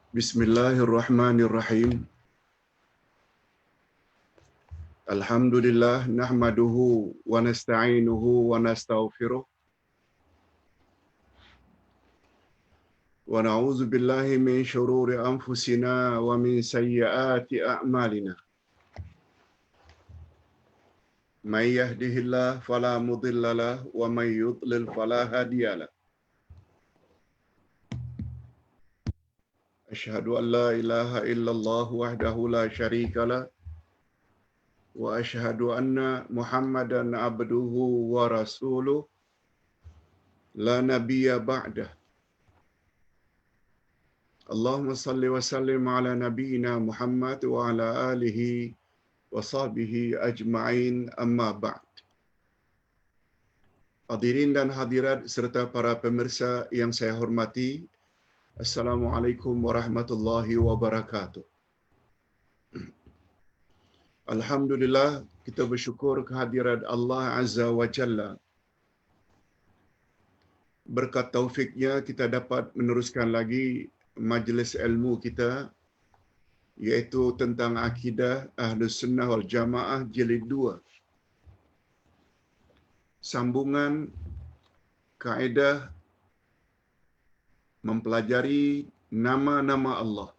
Bismillahirrahmanirrahim. Alhamdulillah nahmaduhu wa nasta'inuhu wa nastaghfiruh wa na'udzu billahi min shururi anfusina wa min sayyiati a'malina. May yahdihillahu fala mudilla lahu wa may yudlil fala hadiya lahu. Asyhadu an la ilaha illallah wahdahu la syarika lahu wa asyhadu anna Muhammadan abduhu wa rasuluh la nabiyya ba'dah. Allahumma salli wa sallim ala nabiyyina Muhammad wa ala alihi wa sahbihi ajma'in, amma ba'd. Hadirin dan hadirat serta para pemirsa yang saya hormati, Assalamualaikum warahmatullahi wabarakatuh. Alhamdulillah, kita bersyukur kehadirat Allah Azza wa Jalla. Berkat taufiknya kita dapat meneruskan lagi majlis ilmu kita, iaitu tentang akidah Ahlus Sunnah wal Jamaah jilid 2. Sambungan kaedah mempelajari nama-nama Allah.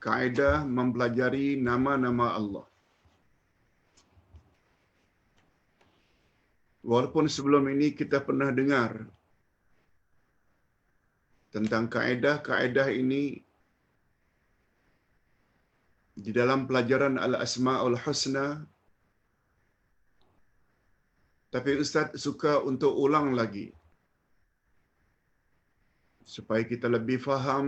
Kaedah mempelajari nama-nama Allah. Walaupun sebelum ini kita pernah dengar tentang kaedah-kaedah ini di dalam pelajaran Al-Asma'ul Husna, tapi Ustaz suka untuk ulang lagi supaya kita lebih faham.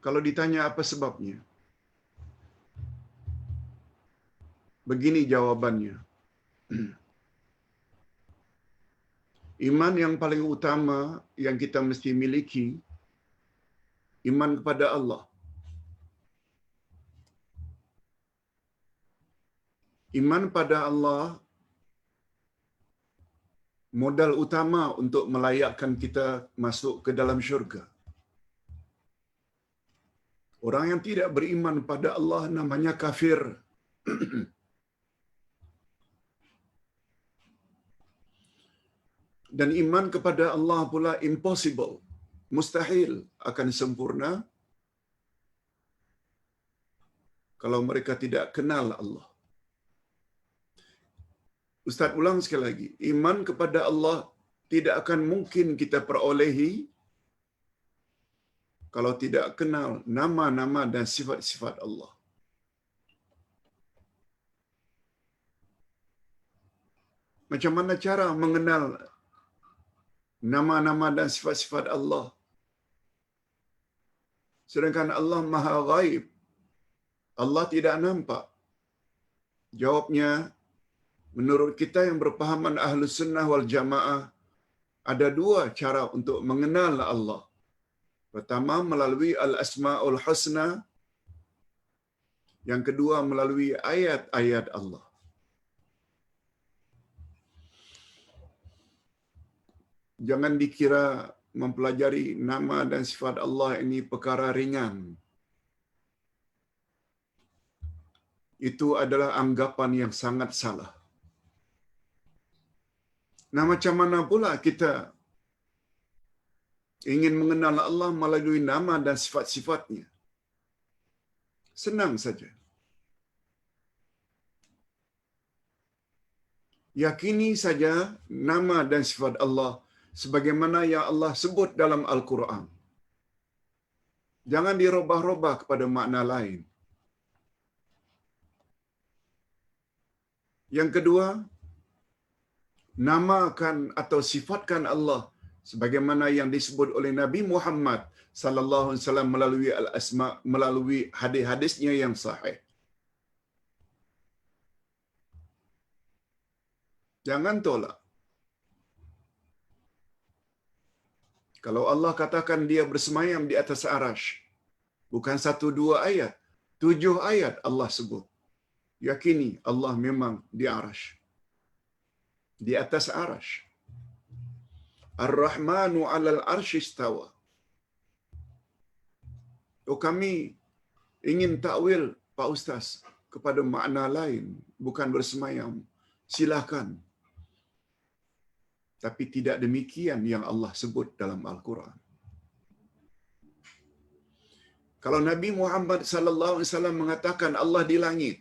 Kalau ditanya apa sebabnya, begini jawabannya. Iman yang paling utama yang kita mesti miliki, iman kepada Allah. Iman pada Allah modal utama untuk melayakkan kita masuk ke dalam syurga. Orang yang tidak beriman pada Allah namanya kafir. Dan iman kepada Allah pula impossible, mustahil akan sempurna kalau mereka tidak kenal Allah. Ustaz ulang sekali lagi, iman kepada Allah tidak akan mungkin kita perolehi kalau tidak kenal nama-nama dan sifat-sifat Allah. Macam mana cara mengenal nama-nama dan sifat-sifat Allah? Sedangkan Allah Maha Ghaib. Allah tidak nampak. Jawabnya, menurut kita yang berpahaman Ahlus Sunnah wal Jamaah, ada dua cara untuk mengenal Allah. Pertama, melalui Al-Asma'ul Husna. Yang kedua, melalui ayat-ayat Allah. Jangan dikira mempelajari nama dan sifat Allah ini perkara ringan. Itu adalah anggapan yang sangat salah. Nah, macam mana pula kita ingin mengenal Allah melalui nama dan sifat-sifatnya? Senang saja. Yakini saja nama dan sifat Allah sebagaimana yang Allah sebut dalam Al-Quran. Jangan dirubah-rubah kepada makna lain. Yang kedua, namakan atau sifatkan Allah sebagaimana yang disebut oleh Nabi Muhammad sallallahu alaihi wasallam melalui al-asma, melalui hadis-hadisnya yang sahih. Jangan tolak. Kalau Allah katakan dia bersemayam di atas arasy, bukan 1-2 ayat, 7 ayat Allah sebut. Yakini Allah memang di arasy, di atas arasy. Ar-Rahmanu 'alal 'arsy istawa. Oh, kami ingin takwil Pak Ustaz kepada makna lain, bukan bersemayam. Silakan. Tapi tidak demikian yang Allah sebut dalam Al-Quran. Kalau Nabi Muhammad sallallahu alaihi wasallam mengatakan Allah di langit,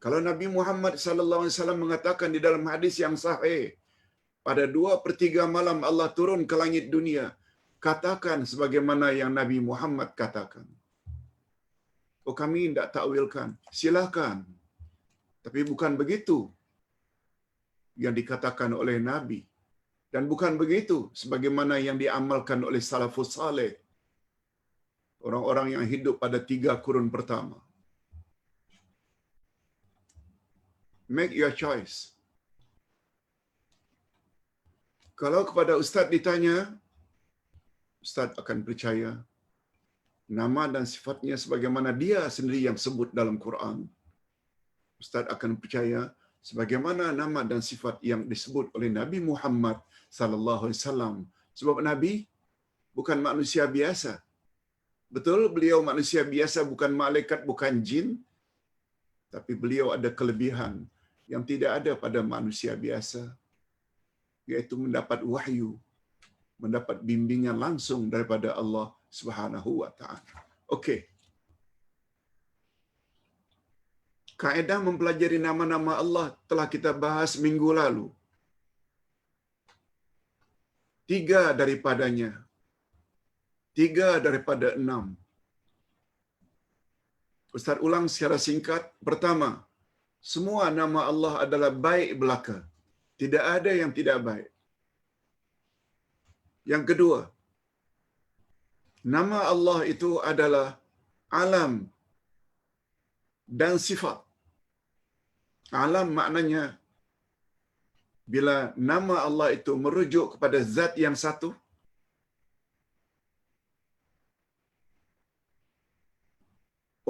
kalau Nabi Muhammad sallallahu alaihi wasallam mengatakan di dalam hadis yang sahih, pada 2/3 malam Allah turun ke langit dunia, katakan sebagaimana yang Nabi Muhammad katakan. Oh, kami tidak takwilkan. Silakan. Tapi bukan begitu yang dikatakan oleh Nabi. Dan bukan begitu sebagaimana yang diamalkan oleh salafus saleh, orang-orang yang hidup pada 3 kurun pertama. Make your choice. Kalau kepada Ustaz ditanya, Ustaz akan percaya nama dan sifatnya sebagaimana dia sendiri yang sebut dalam Quran. Ustaz akan percaya sebagaimana nama dan sifat yang disebut oleh Nabi Muhammad sallallahu alaihi wasallam. Sebab Nabi bukan manusia biasa. Betul, beliau manusia biasa, bukan malaikat, bukan jin. Tapi beliau ada kelebihan yang tidak ada pada manusia biasa, yaitu mendapat wahyu, mendapat bimbingan langsung daripada Allah Subhanahu wa taala. Okey. Kaedah mempelajari nama-nama Allah telah kita bahas minggu lalu. 3 daripadanya. 3 daripada 6. Ustaz ulang secara singkat. Pertama, semua nama Allah adalah baik belaka. Tidak ada yang tidak baik. Yang kedua, nama Allah itu adalah alam dan sifat. Alam maknanya bila nama Allah itu merujuk kepada zat yang satu,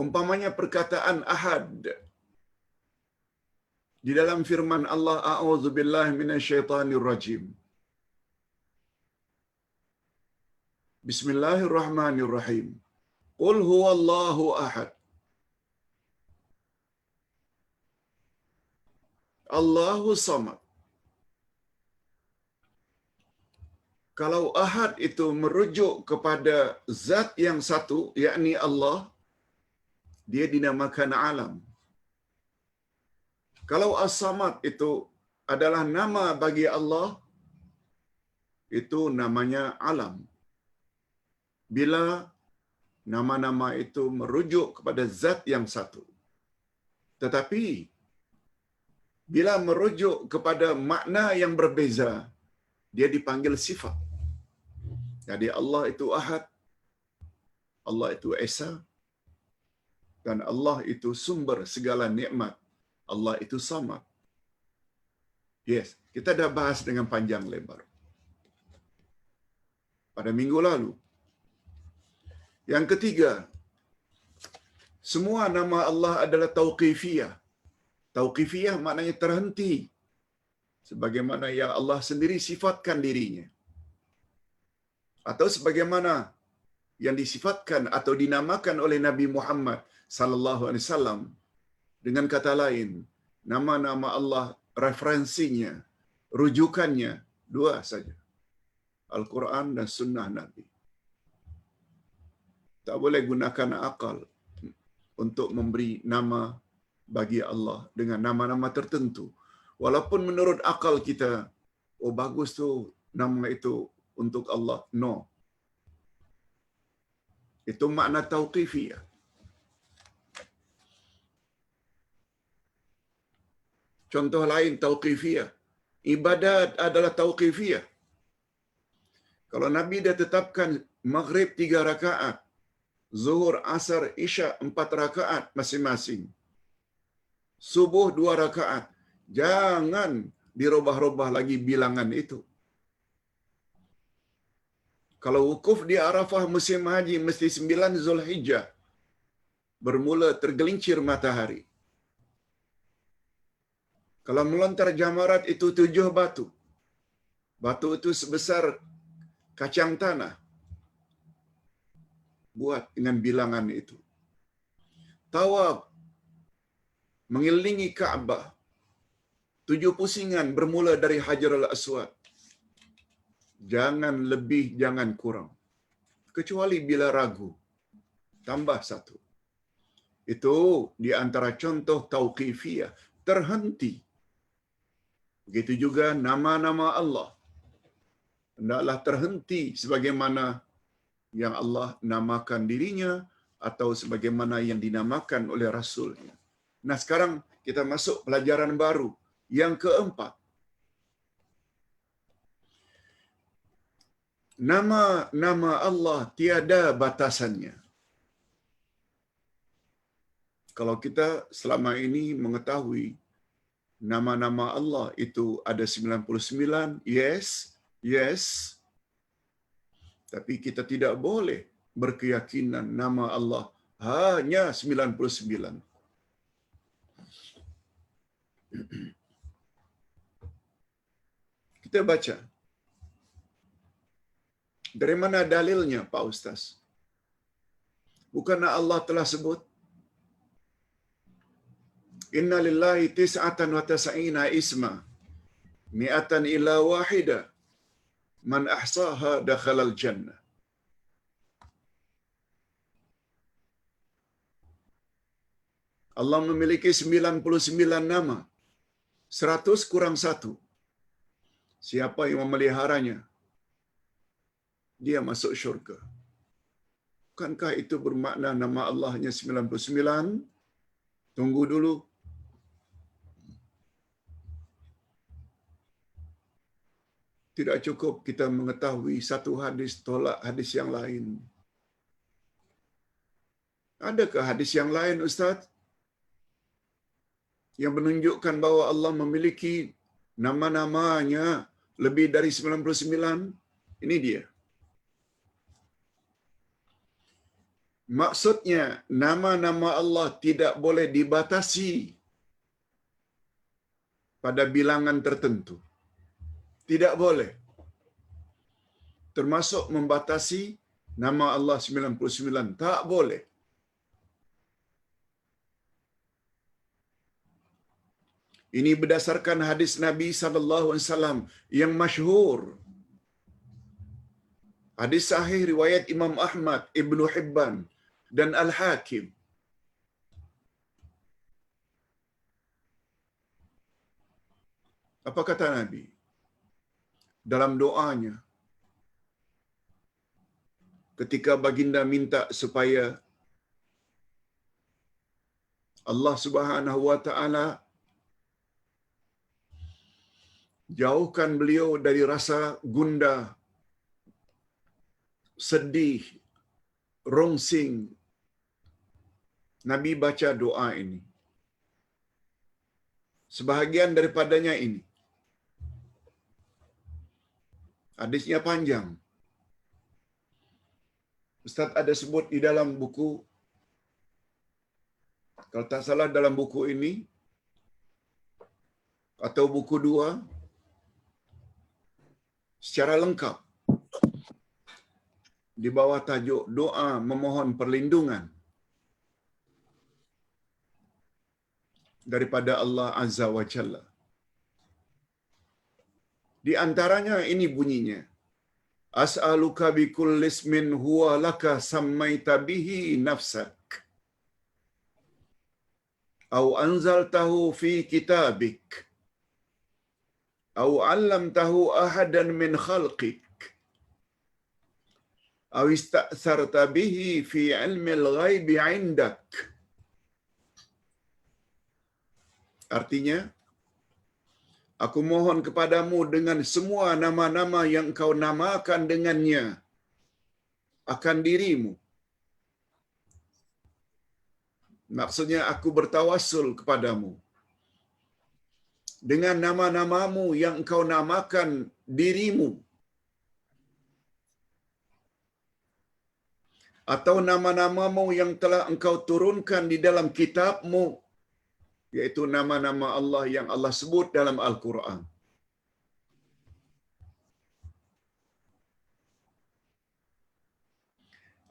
umpamanya perkataan ahad di dalam firman Allah, a'udzubillahi minasyaitonirrajim. Bismillahirrahmanirrahim. Qul huwallahu ahad. Allahu samad. Kalau ahad itu merujuk kepada zat yang satu, yakni Allah, dia dinamakan alam. Kalau as-samad itu adalah nama bagi Allah, itu namanya alam. Bila nama-nama itu merujuk kepada zat yang satu. Tetapi bila merujuk kepada makna yang berbeza, dia dipanggil sifat. Jadi Allah itu ahad, Allah itu esa, dan Allah itu sumber segala nikmat. Allah itu samad. Yes, kita dah bahas dengan panjang lebar pada minggu lalu. Yang ketiga, semua nama Allah adalah tauqifiyah. Tauqifiyah maknanya terhenti, sebagaimana yang Allah sendiri sifatkan dirinya, atau sebagaimana yang disifatkan atau dinamakan oleh Nabi Muhammad sallallahu alaihi wasallam. Dengan kata lain, nama-nama Allah referensinya, rujukannya 2 saja. Al-Quran dan sunnah Nabi. Tak boleh gunakan akal untuk memberi nama bagi Allah dengan nama-nama tertentu. Walaupun menurut akal kita, oh bagus tu nama itu untuk Allah. No. Itu makna tauqifiyah. Contoh lain tauqifiyah. Ibadat adalah tauqifiyah. Kalau Nabi dah tetapkan maghrib 3 rakaat, zuhur, asar, isya 4 rakaat masing-masing, subuh 2 rakaat, jangan dirubah-rubah lagi bilangan itu. Kalau wukuf di Arafah musim haji mesti 9 Zulhijjah, bermula tergelincir matahari. Kalau melontar jamarat itu 7 batu. Batu itu sebesar kacang tanah. Buat dengan bilangan itu. Tawaf mengelilingi Kaabah. 7 pusingan bermula dari Hajarul Aswad. Jangan lebih, jangan kurang. Kecuali bila ragu. Tambah 1. Itu di antara contoh tauqifiyah. Terhenti. Begitu juga nama-nama Allah. Hendaklah terhenti sebagaimana yang Allah namakan dirinya atau sebagaimana yang dinamakan oleh Rasulnya. Nah, sekarang kita masuk pelajaran baru. Yang keempat. Nama-nama Allah tiada batasannya. Kalau kita selama ini mengetahui nama-nama Allah itu ada 99, yes. Tapi kita tidak boleh berkeyakinan nama Allah hanya 99. Kita baca. Dari mana dalilnya, Pak Ustaz? Bukanlah Allah telah sebut Inna lillahi tis'atan wa tas'ina isma mi'atan illa wahida man ahsaha dakhalal jannah. Allah memiliki 99 nama. 100 kurang 1. Siapa yang memeliharanya, dia masuk syurga. Bukankah itu bermakna nama Allah hanya 99? Tunggu dulu. Tidak cukup kita mengetahui satu hadis tolak hadis yang lain. Adakah hadis yang lain, Ustaz, yang menunjukkan bahawa Allah memiliki nama-namanya lebih dari 99? Ini dia. Maksudnya, nama-nama Allah tidak boleh dibatasi pada bilangan tertentu. Tidak boleh. Termasuk membatasi nama Allah 99. Tak boleh. Ini berdasarkan hadis Nabi SAW yang masyhur. Hadis sahih riwayat Imam Ahmad, Ibnu Hibban dan Al-Hakim. Apa kata Nabi? Dalam doanya, ketika baginda minta supaya Allah Subhanahu wa taala jauhkan beliau dari rasa gundah, sedih, rongsing, Nabi baca doa ini. Sebahagian daripadanya ini. Hadisnya panjang. Ustaz ada sebut di dalam buku, kalau tak salah dalam buku ini, atau buku 2, secara lengkap, di bawah tajuk doa memohon perlindungan daripada Allah Azza wa Jalla. Di antaranya ini bunyinya. As'aluka bi kulli ismin huwa laka sammaita bihi nafsak au anzaltahu fi kitabik au 'allamtahu ahadan min khalqik au ista'tharta bihi fi 'ilmil ghaibi 'indak. Artinya, aku mohon kepadamu dengan semua nama-nama yang engkau namakan dengannya akan dirimu. Maksudnya aku bertawassul kepadamu dengan nama-namamu yang engkau namakan dirimu. Atau nama-namamu yang telah engkau turunkan di dalam kitabmu, yaitu nama-nama Allah yang Allah sebut dalam Al-Quran.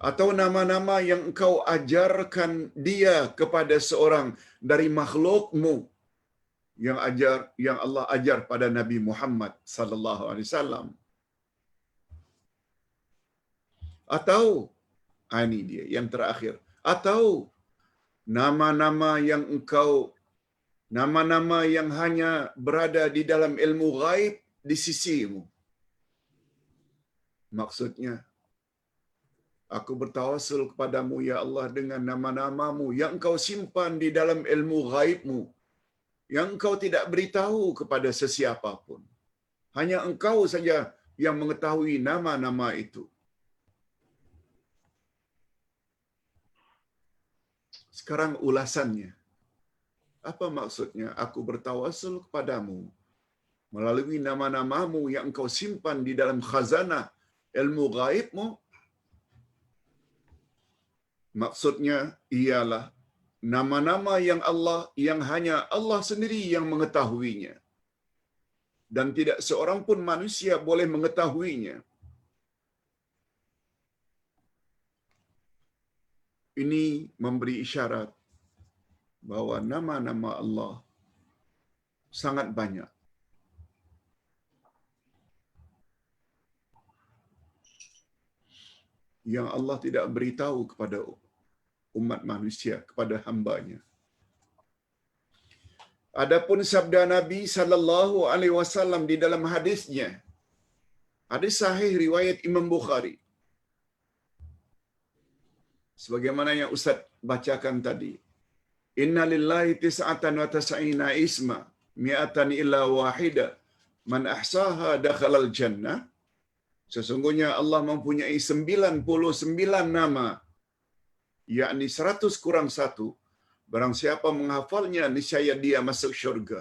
atau nama-nama yang engkau ajarkan dia kepada seorang dari makhlukmu yang Allah ajar pada Nabi Muhammad sallallahu alaihi wasallam. Atau ini dia yang terakhir, atau nama-nama yang nama-nama yang hanya berada di dalam ilmu ghaib di sisimu. Maksudnya, aku bertawasul kepadamu ya Allah dengan nama-namamu yang engkau simpan di dalam ilmu ghaibmu, yang engkau tidak beritahu kepada sesiapa pun. Hanya engkau saja yang mengetahui nama-nama itu. Sekarang ulasannya. Apa maksudnya? Aku bertawasul kepadamu melalui nama-namamu yang engkau simpan di dalam khazanah ilmu ghaibmu. Maksudnya ialah nama-nama yang hanya Allah sendiri yang mengetahuinya. Dan tidak seorang pun manusia boleh mengetahuinya. Ini memberi isyarat bahwa nama-nama Allah sangat banyak. Yang Allah tidak beritahu kepada umat manusia, kepada hamba-Nya. Adapun sabda Nabi sallallahu alaihi wasallam di dalam hadisnya, hadis sahih riwayat Imam Bukhari, sebagaimana yang Ustaz bacakan tadi, inna lillahi tis'atan wa tas'ina isma mi'atan illa wahida man ahsaha dakhalal jannah. Sesungguhnya Allah mempunyai 99 nama, yakni 100 kurang 1. Barang siapa menghafalnya, niscaya dia masuk syurga.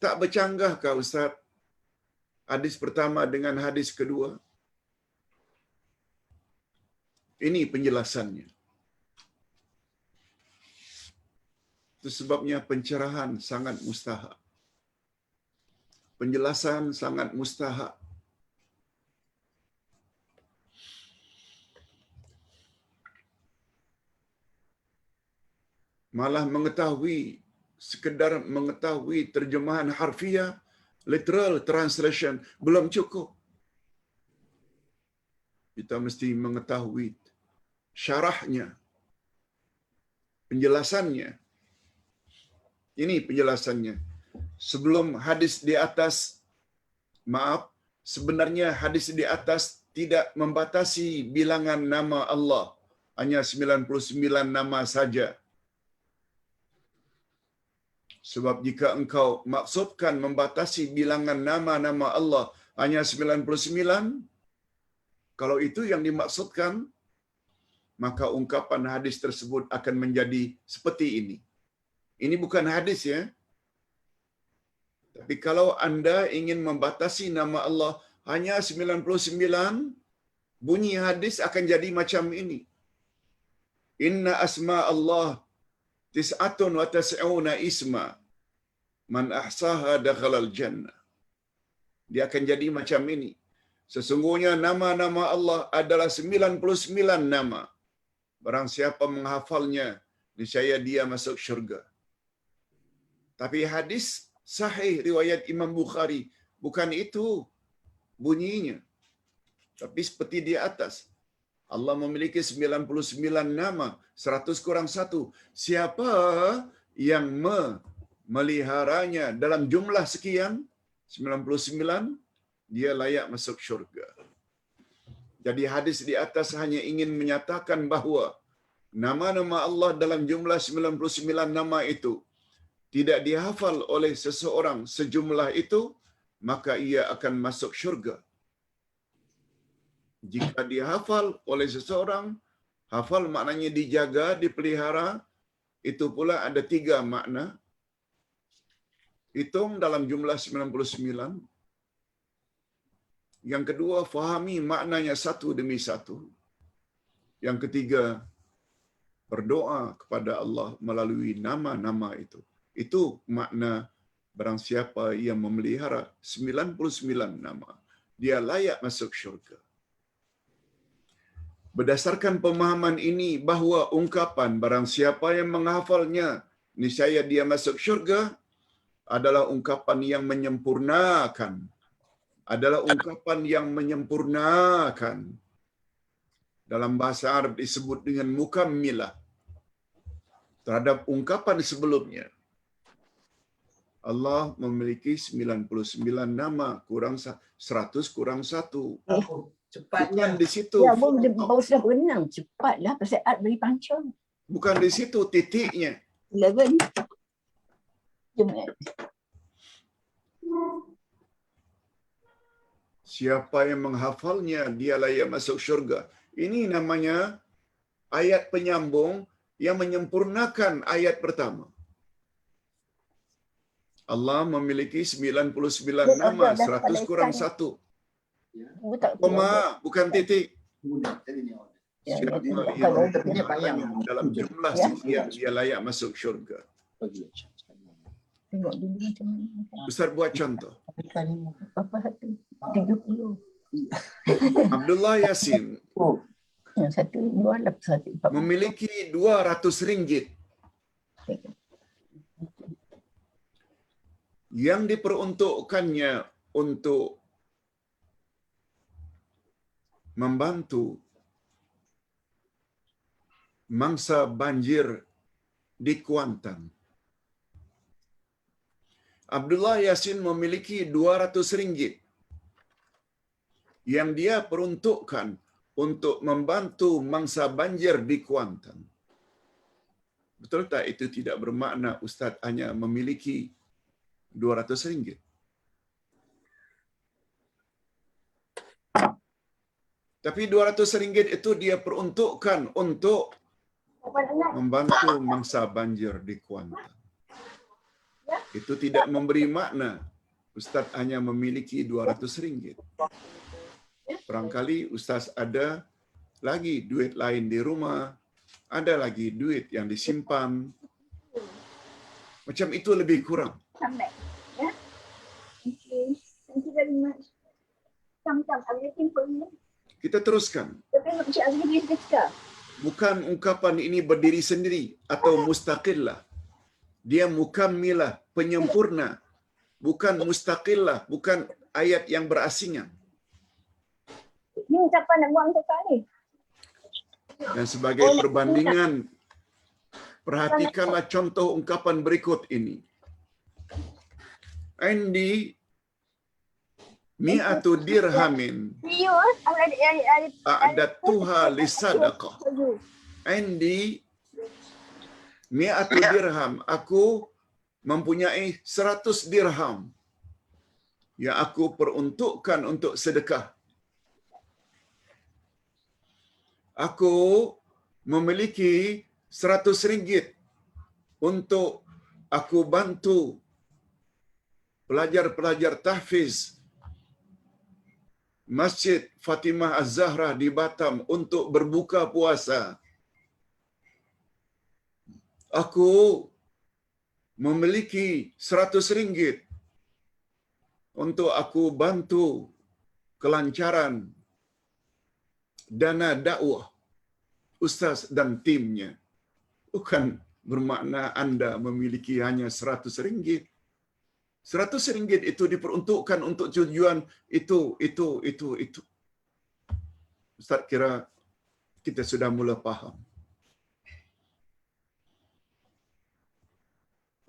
Tak bercanggahkah Ustaz hadis pertama dengan hadis kedua? Ini penjelasannya. Itu sebabnya pencerahan sangat mustahak. Penjelasan sangat mustahak. Malah sekedar mengetahui terjemahan harfiah, literal translation, belum cukup. Kita mesti mengetahui syarahnya, penjelasannya. Ini penjelasannya. Sebelum hadis di atas, sebenarnya hadis di atas tidak membatasi bilangan nama Allah. Hanya 99 nama saja. Sebab jika engkau maksudkan membatasi bilangan nama-nama Allah hanya 99, kalau itu yang dimaksudkan, maka ungkapan hadis tersebut akan menjadi seperti ini. Ini bukan hadis ya. Tapi kalau anda ingin membatasi nama Allah hanya 99, bunyi hadis akan jadi macam ini. Inna asma Allah tis'atun wa tas'una isma man ahsaha dakhalal jannah. Dia akan jadi macam ini. Sesungguhnya nama-nama Allah adalah 99 nama. Barang siapa menghafalnya, niscaya dia masuk syurga. Tapi hadis sahih riwayat Imam Bukhari bukan itu bunyinya. Tapi seperti di atas. Allah memiliki 99 nama, 100 kurang 1. Siapa yang meliharanya dalam jumlah sekian, 99, dia layak masuk syurga. Jadi hadis di atas hanya ingin menyatakan bahawa nama-nama Allah dalam jumlah 99 nama itu tidak dihafal oleh seseorang sejumlah itu, maka ia akan masuk syurga. Jika dihafal oleh seseorang, hafal maknanya dijaga, dipelihara, itu pula ada 3 makna. Hitung dalam jumlah 99. Yang kedua, fahami maknanya satu demi satu. Yang ketiga, berdoa kepada Allah melalui nama-nama itu. Itu makna barang siapa yang memelihara 99 nama, dia layak masuk syurga. Berdasarkan pemahaman ini bahawa ungkapan barang siapa yang menghafalnya niscaya dia masuk syurga adalah ungkapan yang menyempurnakan. Adalah ungkapan yang menyempurnakan. Dalam bahasa Arab disebut dengan mukammilah. Terhadap ungkapan sebelumnya. Allah memiliki 99 nama, kurang 100 kurang 1. Bukan di situ. Ya, baru sudah berenang. Cepatlah, pasal Art beri panca. Bukan di situ titiknya. 11. Jom. Siapa yang menghafalnya, dialah yang masuk syurga. Ini namanya ayat penyambung yang menyempurnakan ayat pertama. Allah memiliki 99 nama, 100 kurang 1. Koma, bukan titik. Siapa yang dalam jumlah sekian, dia layak masuk syurga. Tengok dulu macam mana. Ustaz buat contoh. Apa satu? 30. Abdullah Yasin Yang satu, 2, memiliki 200 ringgit yang diperuntukkannya untuk membantu mangsa banjir di Kuantan. Abdullah Yasin memiliki 200 ringgit yang dia peruntukkan untuk membantu mangsa banjir di Kuantan. Betul tak itu tidak bermakna Ustaz hanya memiliki 200 ringgit? Tapi 200 ringgit itu dia peruntukkan untuk membantu mangsa banjir di Kuantan. Itu tidak memberi makna Ustaz hanya memiliki 200 ringgit. Barangkali Ustaz ada lagi duit lain di rumah, ada lagi duit yang disimpan. Macam itu lebih kurang. Sampai. Ya. Okay. Thank you very much. Come. I'm waiting for you. Kita teruskan. Tapi Cik Azri boleh cakap. Bukan ungkapan ini berdiri sendiri atau mustaqillah. Dia mukammilah, penyempurna. Bukan mustaqillah, bukan ayat yang berasingan. Ni ucapan nak buang cakap ni. Dan sebagai perbandingan, perhatikanlah contoh ungkapan berikut ini. Indi mi'atu dirhamin You a'dadtuha lisadaqah. Indi mi'atu dirham. Aku mempunyai 100 dirham yang aku peruntukkan untuk sedekah. Aku memiliki 100 ringgit untuk aku bantu pelajar-pelajar tahfiz Masjid Fatimah Az-Zahra di Batam untuk berbuka puasa. Aku memiliki 100 ringgit untuk aku bantu kelancaran dana dakwah ustaz dan timnya. Bukan bermakna anda memiliki hanya 100 ringgit. 100 ringgit itu diperuntukkan untuk tujuan itu. Ustaz kira kita sudah mula faham.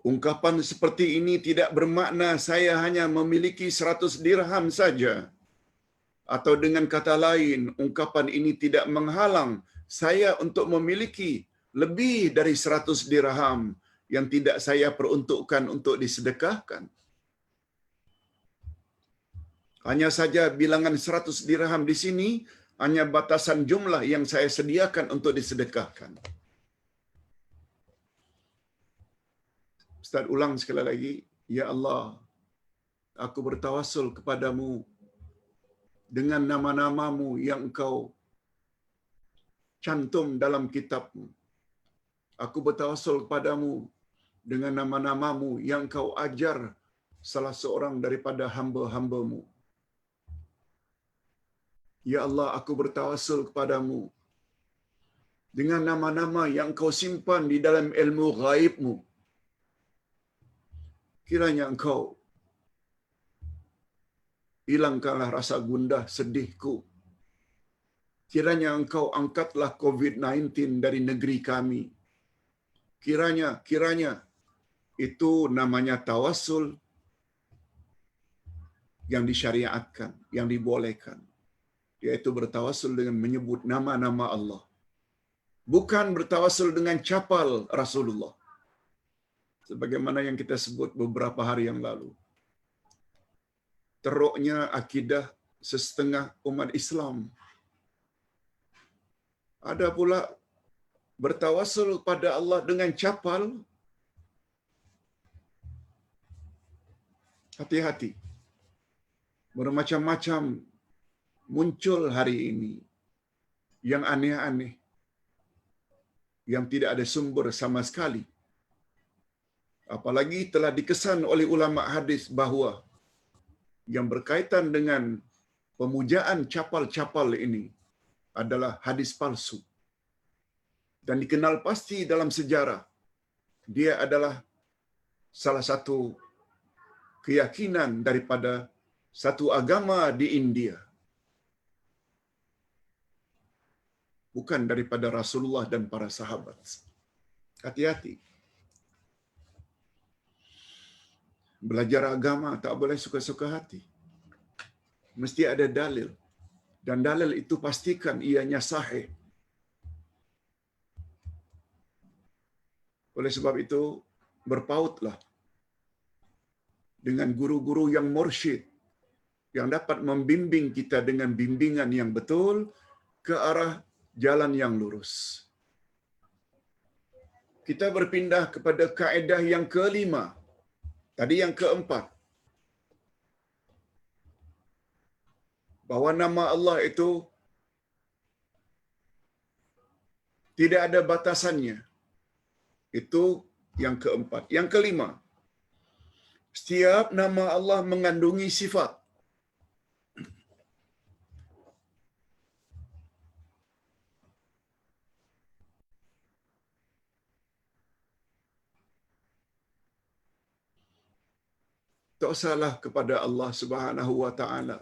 Ungkapan seperti ini tidak bermakna saya hanya memiliki 100 dirham saja. Atau dengan kata lain, ungkapan ini tidak menghalang saya untuk memiliki lebih dari 100 dirham yang tidak saya peruntukkan untuk disedekahkan. Hanya saja bilangan 100 dirham di sini hanya batasan jumlah yang saya sediakan untuk disedekahkan. Ustaz ulang sekali lagi. Ya Allah, aku bertawassul kepadamu dengan nama-namamu yang engkau cantum dalam kitabmu. Aku bertawassul kepadamu dengan nama-namamu yang engkau ajar salah seorang daripada hamba-hambamu. Ya Allah, aku bertawassul kepadamu dengan nama-nama yang kau simpan di dalam ilmu ghaibmu. Kiranya engkau hilangkanlah rasa gundah sedihku. Kiranya engkau angkatlah COVID-19 dari negeri kami. Kiranya itu namanya tawassul yang disyariatkan, yang dibolehkan, yaitu bertawassul dengan menyebut nama-nama Allah. Bukan bertawassul dengan capal Rasulullah. Sebagaimana yang kita sebut beberapa hari yang lalu. Teruknya akidah setengah umat Islam. Ada pula bertawassul pada Allah dengan capal. Hati-hati. Bermacam-macam muncul hari ini yang aneh-aneh, yang tidak ada sumber sama sekali. Apalagi telah dikesan oleh ulama hadis bahawa yang berkaitan dengan pemujaan capal-capal ini adalah hadis palsu. Dan dikenal pasti dalam sejarah. Dia adalah salah satu keyakinan daripada satu agama di India. Bukan daripada Rasulullah dan para sahabat. Hati-hati. Belajar agama tak boleh suka-suka hati. Mesti ada dalil. Dan dalil itu pastikan ianya sahih. Oleh sebab itu, berpautlah dengan guru-guru yang mursyid, yang dapat membimbing kita dengan bimbingan yang betul ke arah jalan yang lurus. Kita berpindah kepada kaedah yang kelima. Tadi yang keempat. Bahawa nama Allah itu tidak ada batasannya. Itu yang keempat. Yang kelima. Setiap nama Allah mengandungi sifat. Tak salah kepada Allah Subhanahu wa taala.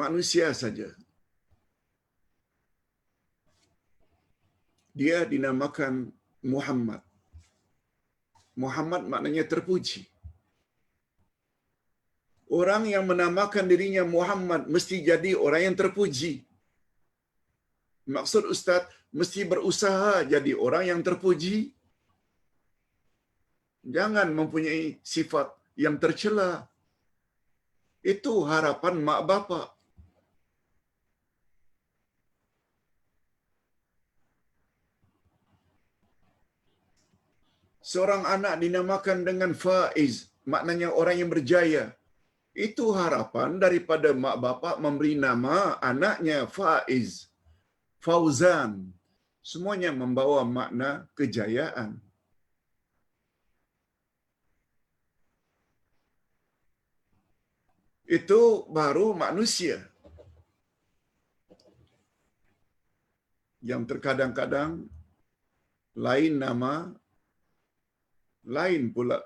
Manusia saja. Dia dinamakan Muhammad. Muhammad maknanya terpuji. Orang yang menamakan dirinya Muhammad mesti jadi orang yang terpuji. Maksud Ustaz, mesti berusaha jadi orang yang terpuji. Jangan mempunyai sifat yang tercela. Itu harapan mak bapak. Seorang anak dinamakan dengan Faiz, maknanya orang yang berjaya. Itu harapan daripada mak bapak memberi nama anaknya Faiz, Fauzan. Semuanya membawa makna kejayaan. Itu baru manusia. Yang terkadang-kadang lain nama, lain pula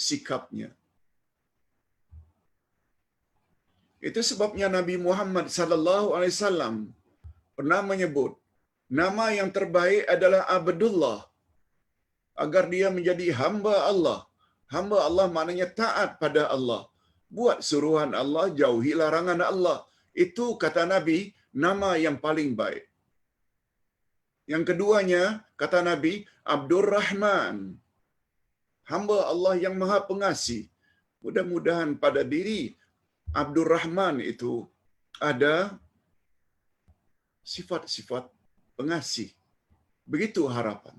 sikapnya. Itu sebabnya Nabi Muhammad sallallahu alaihi wasallam pernah menyebut nama yang terbaik adalah Abdullah, agar dia menjadi hamba Allah. Hamba Allah maknanya taat pada Allah. Buat suruhan Allah, jauhi larangan Allah. Itu kata Nabi, nama yang paling baik. Yang keduanya, kata Nabi, Abdur Rahman. Hamba Allah yang maha pengasih. Mudah-mudahan pada diri Abdur Rahman itu ada sifat-sifat pengasih. Begitu harapan.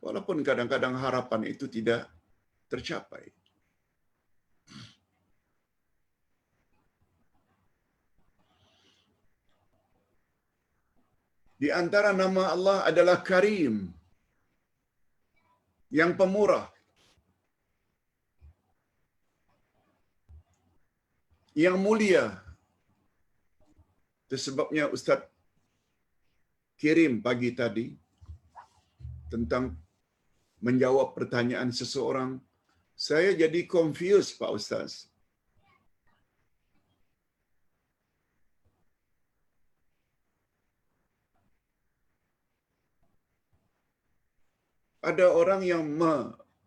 Walaupun kadang-kadang harapan itu tidak tercapai. Di antara nama Allah adalah Karim, yang pemurah, yang mulia, Itu sebabnya Ustaz kirim pagi tadi tentang menjawab pertanyaan seseorang. Saya jadi confused, Pak Ustaz. Ada orang yang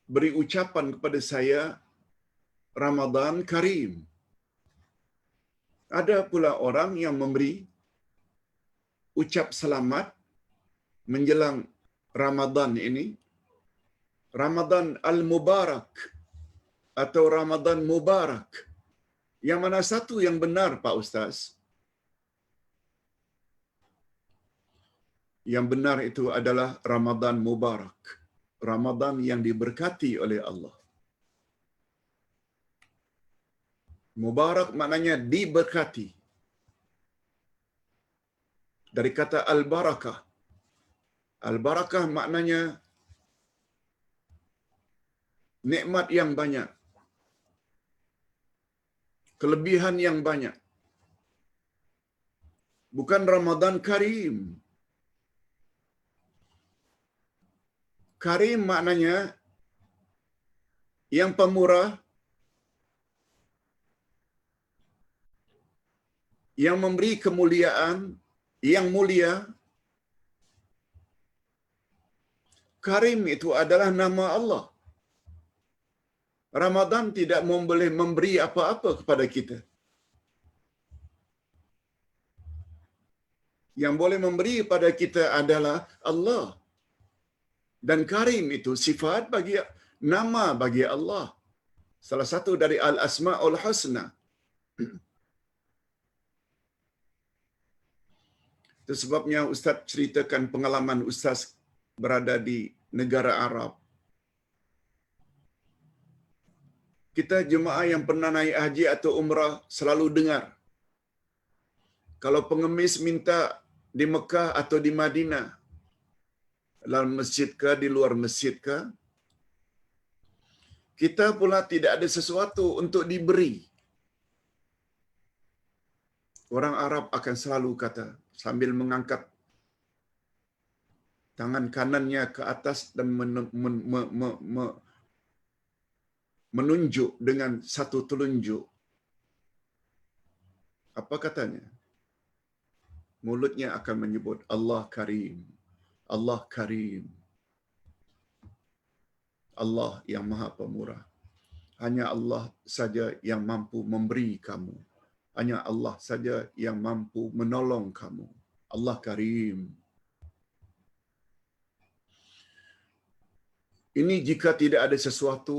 beri ucapan kepada saya, Ramadan Karim. Ada pula orang yang memberi ucap selamat menjelang Ramadan ini, Ramadan Al-Mubarak atau Ramadan Mubarak. Yang mana satu yang benar, Pak Ustaz? Yang benar itu adalah Ramadan Mubarak. Ramadan yang diberkati oleh Allah. Mubarak maknanya diberkati. Dari kata al-barakah. Al-barakah maknanya nikmat yang banyak. Kelebihan yang banyak. Bukan Ramadan Karim. Karim maknanya yang pemurah, yang memberi kemuliaan, yang mulia. Karim itu adalah nama Allah. Ramadan tidak boleh memberi apa-apa kepada kita. Yang boleh memberi kepada kita adalah Allah. Dan Karim itu sifat bagi nama bagi Allah. Salah satu dari Al-Asma'ul Husna. Itu sebabnya Ustaz ceritakan pengalaman Ustaz berada di negara Arab. Kita jemaah yang pernah naik haji atau umrah selalu dengar. Kalau pengemis minta di Mekah atau di Madinah, dalam masjid ke, di luar masjid ke, kita pula tidak ada sesuatu untuk diberi. Orang Arab akan selalu kata, sambil mengangkat tangan kanannya ke atas dan menunjuk dengan satu telunjuk. Apa katanya? Mulutnya akan menyebut Allah Karim. Allah Karim. Allah yang Maha Pemurah. Hanya Allah saja yang mampu memberi kamu. Hanya Allah saja yang mampu menolong kamu. Allah Karim. Ini jika tidak ada sesuatu,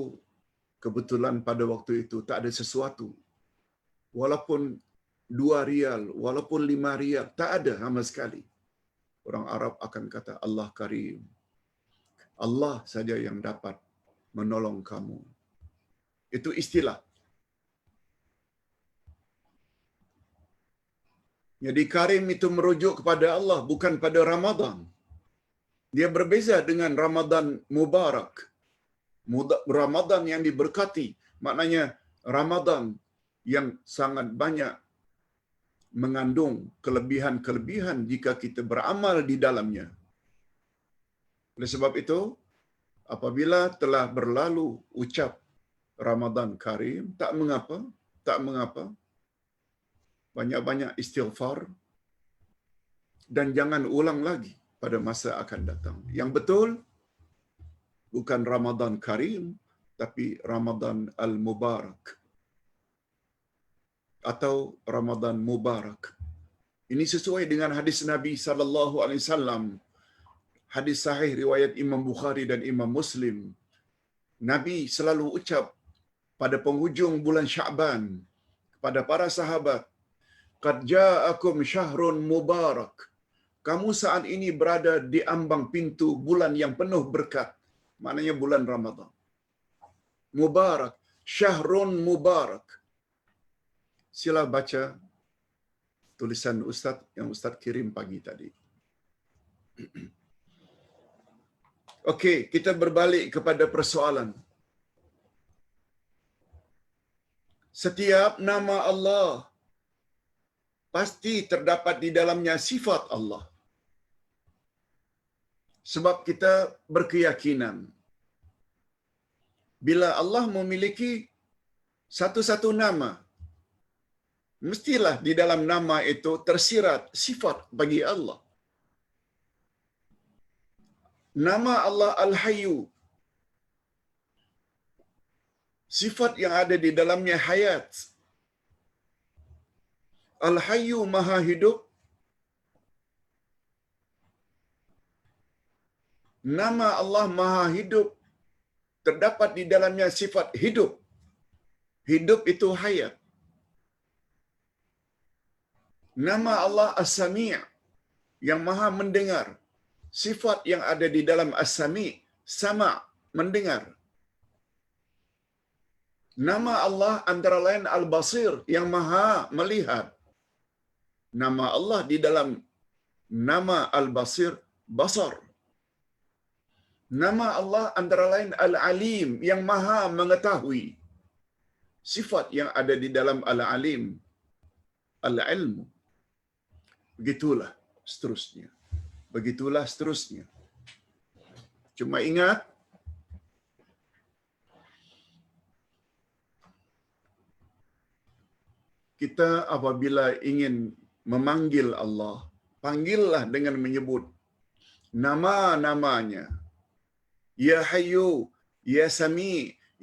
kebetulan pada waktu itu tak ada sesuatu. Walaupun 2 rial, walaupun 5 rial, tak ada sama sekali. Orang Arab akan kata Allah Karim. Allah saja yang dapat menolong kamu. Itu istilah. Jadi Karim itu merujuk kepada Allah, bukan pada Ramadan. Dia berbeza dengan Ramadan Mubarak. Ramadan yang diberkati. Maknanya Ramadan yang sangat banyak mengandung kelebihan-kelebihan jika kita beramal di dalamnya. Oleh sebab itu, apabila telah berlalu ucap Ramadan Karim, tak mengapa. Banyak-banyak istighfar dan jangan ulang lagi pada masa akan datang. Yang betul, bukan Ramadan Karim, tapi Ramadan Al-Mubarak. Atau Ramadan Mubarak. Ini sesuai dengan hadis Nabi SAW. Hadis sahih riwayat Imam Bukhari dan Imam Muslim. Nabi selalu ucap pada penghujung bulan Sya'ban kepada para sahabat, "Qad ja'akum syahrun mubarak." Kamu saat ini berada di ambang pintu bulan yang penuh berkat. Maknanya bulan Ramadan. Mubarak, syahrun mubarak. Sila baca tulisan Ustaz yang Ustaz kirim pagi tadi. Okey, kita berbalik kepada persoalan. Setiap nama Allah pasti terdapat di dalamnya sifat Allah. Sebab kita berkeyakinan bila Allah memiliki satu-satu nama, mestilah di dalam nama itu tersirat sifat bagi Allah. Nama Allah Al-Hayyu, sifat yang ada di dalamnya hayat. Al-Hayyu Maha Hidup. Nama Allah Maha Hidup terdapat di dalamnya sifat hidup. Hidup itu hayat. Nama Allah As-Sami' yang Maha Mendengar. Sifat yang ada di dalam As-Sami', sama, mendengar. Nama Allah antara lain Al-Basir yang Maha Melihat. Nama Allah di dalam nama Al-Basir, Basar. Nama Allah antara lain Al-Alim yang Maha Mengetahui. Sifat yang ada di dalam Al-Alim, Al-Ilmu. Begitulah seterusnya. Begitulah seterusnya. Cuma ingat, kita apabila ingin memanggil Allah, panggillah dengan menyebut nama-namanya. Ya Hayyu, Ya Sami,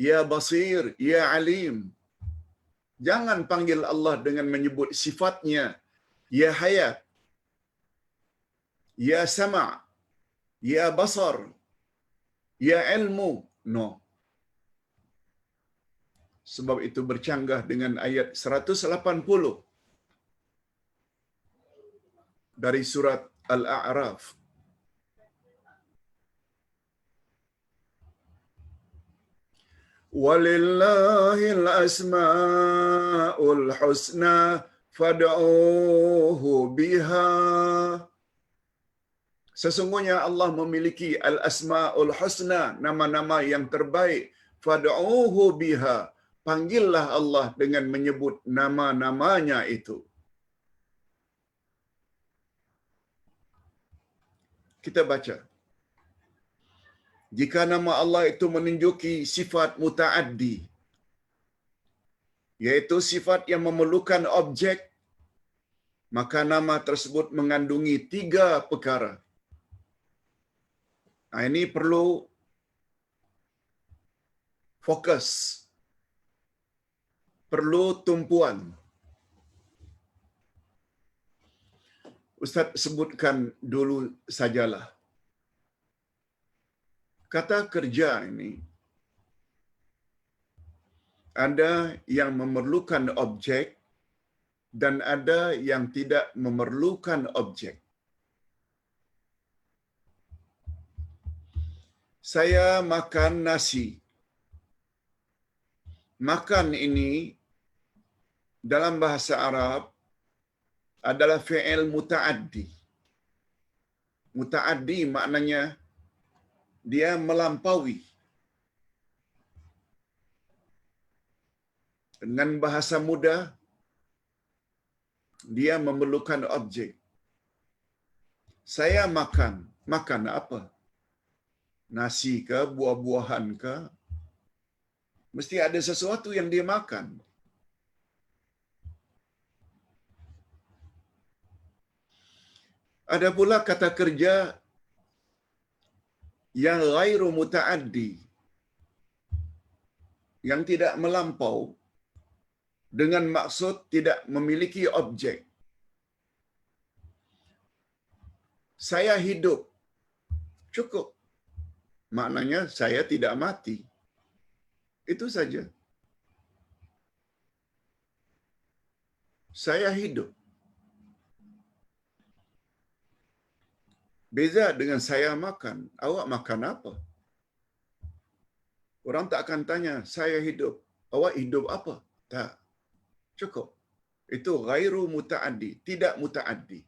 Ya Basir, Ya Alim. Jangan panggil Allah dengan menyebut sifatnya. Ya Hayat, Ya Sama', Ya Basar, Ya Ilmu. No. Sebab itu bercanggah dengan ayat 180 dari surat Al-A'raf. Walillahil asma'ul husna fad'uhu biha. Sesungguhnya Allah memiliki al-asma'ul husna, nama-nama yang terbaik. Fad'uhu biha. Panggillah Allah dengan menyebut nama-namanya itu. Kita baca. Jika nama Allah itu menunjuki sifat muta'addi, yaitu sifat yang memerlukan objek, maka nama tersebut mengandungi 3 perkara. Nah, ini perlu fokus, perlu tumpuan. Ustaz sebutkan dulu sajalah. Kata kerja ini, ada yang memerlukan objek dan ada yang tidak memerlukan objek. Saya makan nasi. Makan ini dalam bahasa Arab adalah fi'il muta'addi. Muta'addi maknanya dia melampaui. Dengan bahasa mudah, dia memerlukan objek. Saya makan. Makan apa? Nasi ke, buah-buahan ke? Mesti ada sesuatu yang dia makan. Ada pula kata kerja yang ghairu muta'addi, yang tidak melampau, dengan maksud tidak memiliki objek. Saya hidup. Cukup. Maknanya saya tidak mati. Itu saja. Saya hidup. Beza dengan saya makan. Awak makan apa? Orang tak akan tanya, saya hidup. Awak hidup apa? Tak. Cukup. Itu ghairu muta'addi. Tidak muta'addi.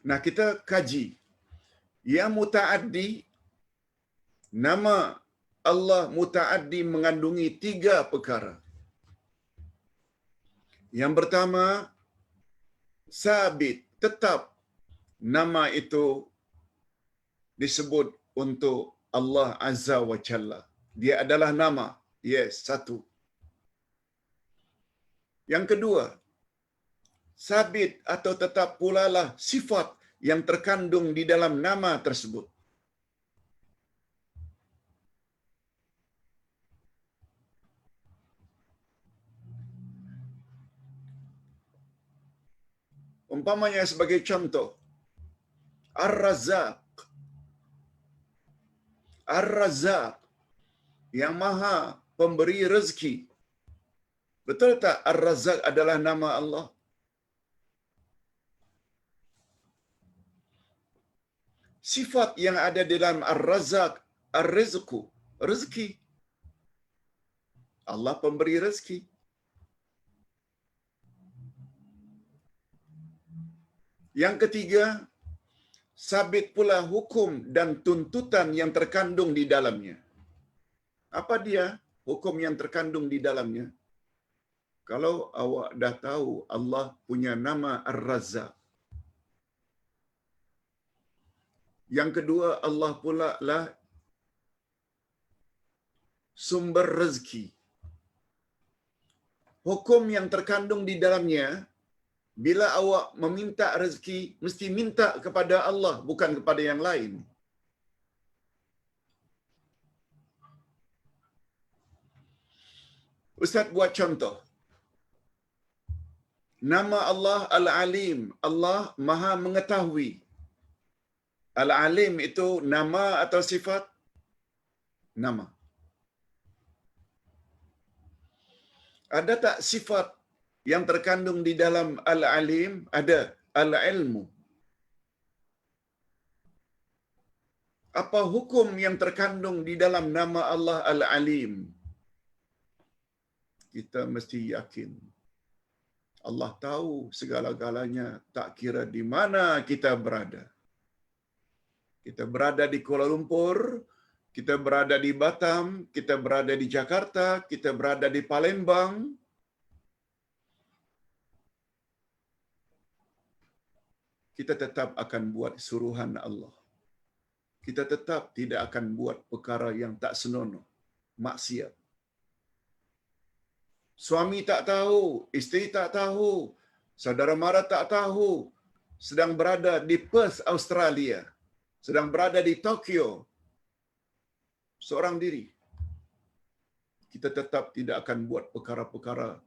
Nah, kita kaji. Yang muta'addi, nama Allah muta'addi mengandungi 3 perkara. Yang pertama, sabit, tetap nama itu disebut untuk Allah Azza wa Jalla. Dia adalah nama. Yes, satu. Yang kedua, sabit atau tetap pula lah sifat yang terkandung di dalam nama tersebut. Umpamanya sebagai contoh, Ar-Razzaq. Ar-Razzaq, yang maha pemberi rezeki. Betul tak Ar-Razzaq adalah nama Allah? Sifat yang ada di dalam Ar-Razzaq, Ar-Rizqu, rezeki. Allah pemberi rezeki. Yang ketiga, sabit pula hukum dan tuntutan yang terkandung di dalamnya. Apa dia hukum yang terkandung di dalamnya? Kalau awak dah tahu Allah punya nama Ar-Razzaq. Yang kedua, Allah pula lah sumber rezeki. Hukum yang terkandung di dalamnya, bila awak meminta rezeki, mesti minta kepada Allah, bukan kepada yang lain. Ustaz buat contoh. Nama Allah Al-Alim, Allah Maha Mengetahui. Al-Alim itu nama atau sifat? Nama. Ada tak sifat yang terkandung di dalam Al-Alim? Ada. Al-Ilmu. Apa hukum yang terkandung di dalam nama Allah Al-Alim? Kita mesti yakin Allah tahu segala-galanya, tak kira di mana kita berada. Kita berada di Kuala Lumpur, kita berada di Batam, kita berada di Jakarta, kita berada di Palembang. Kita tetap akan buat suruhan Allah. Kita tetap tidak akan buat perkara yang tak senonoh, maksiat. Suami tak tahu, isteri tak tahu, saudara mara tak tahu, sedang berada di Perth, Australia, sedang berada di Tokyo, seorang diri. Kita tetap tidak akan buat perkara-perkara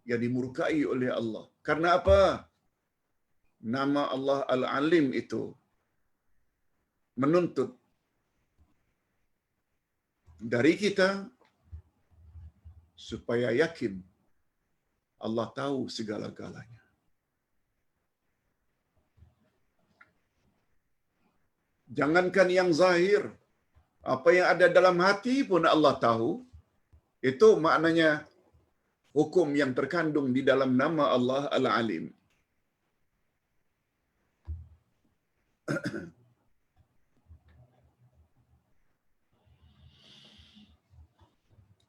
yang dimurkai oleh Allah. Karena apa? Nama Allah Al-Alim itu menuntut dari kita supaya yakin Allah tahu segala-galanya. Jangankan yang zahir, apa yang ada dalam hati pun Allah tahu. Itu maknanya hukum yang terkandung di dalam nama Allah Al-Alim.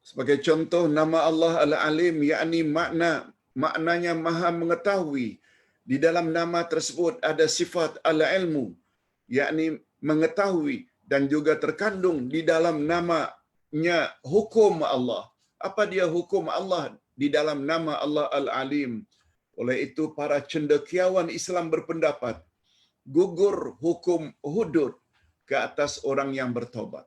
Sebagai contoh, nama Allah Al-Alim, yakni maknanya maha mengetahui. Di dalam nama tersebut ada sifat Al-Ilmu, yakni mengetahui, dan juga terkandung di dalam namanya hukum Allah. Apa dia hukum Allah di dalam nama Allah Al-Alim? Oleh itu para cendekiawan Islam berpendapat gugur hukum hudud ke atas orang yang bertobat.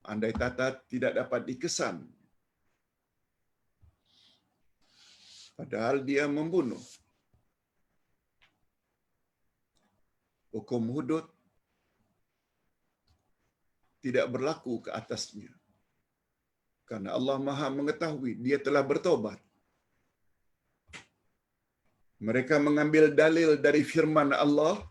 Andai kata tidak dapat dikesan, padahal dia membunuh, hukum hudud tidak berlaku ke atasnya. Karena Allah Maha mengetahui dia telah bertobat. Mereka mengambil dalil dari firman Allah,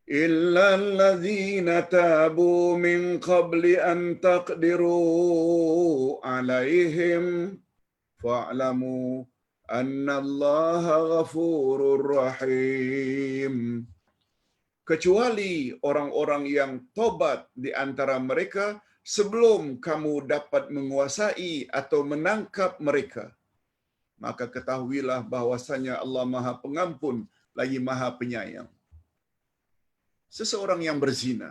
إِلَّا الَّذِينَ تَابُوا مِنْ قَبْلِ أَنْ تَقْدِرُوا عَلَيْهِمْ فَاعْلَمُوا أَنَّ اللَّهَ غَفُورٌ رَحِيمٌ. Kecuali orang-orang yang tobat di antara mereka sebelum kamu dapat menguasai atau menangkap mereka, maka ketahuilah bahwasanya Allah Maha Pengampun lagi Maha Penyayang. Seseorang yang berzina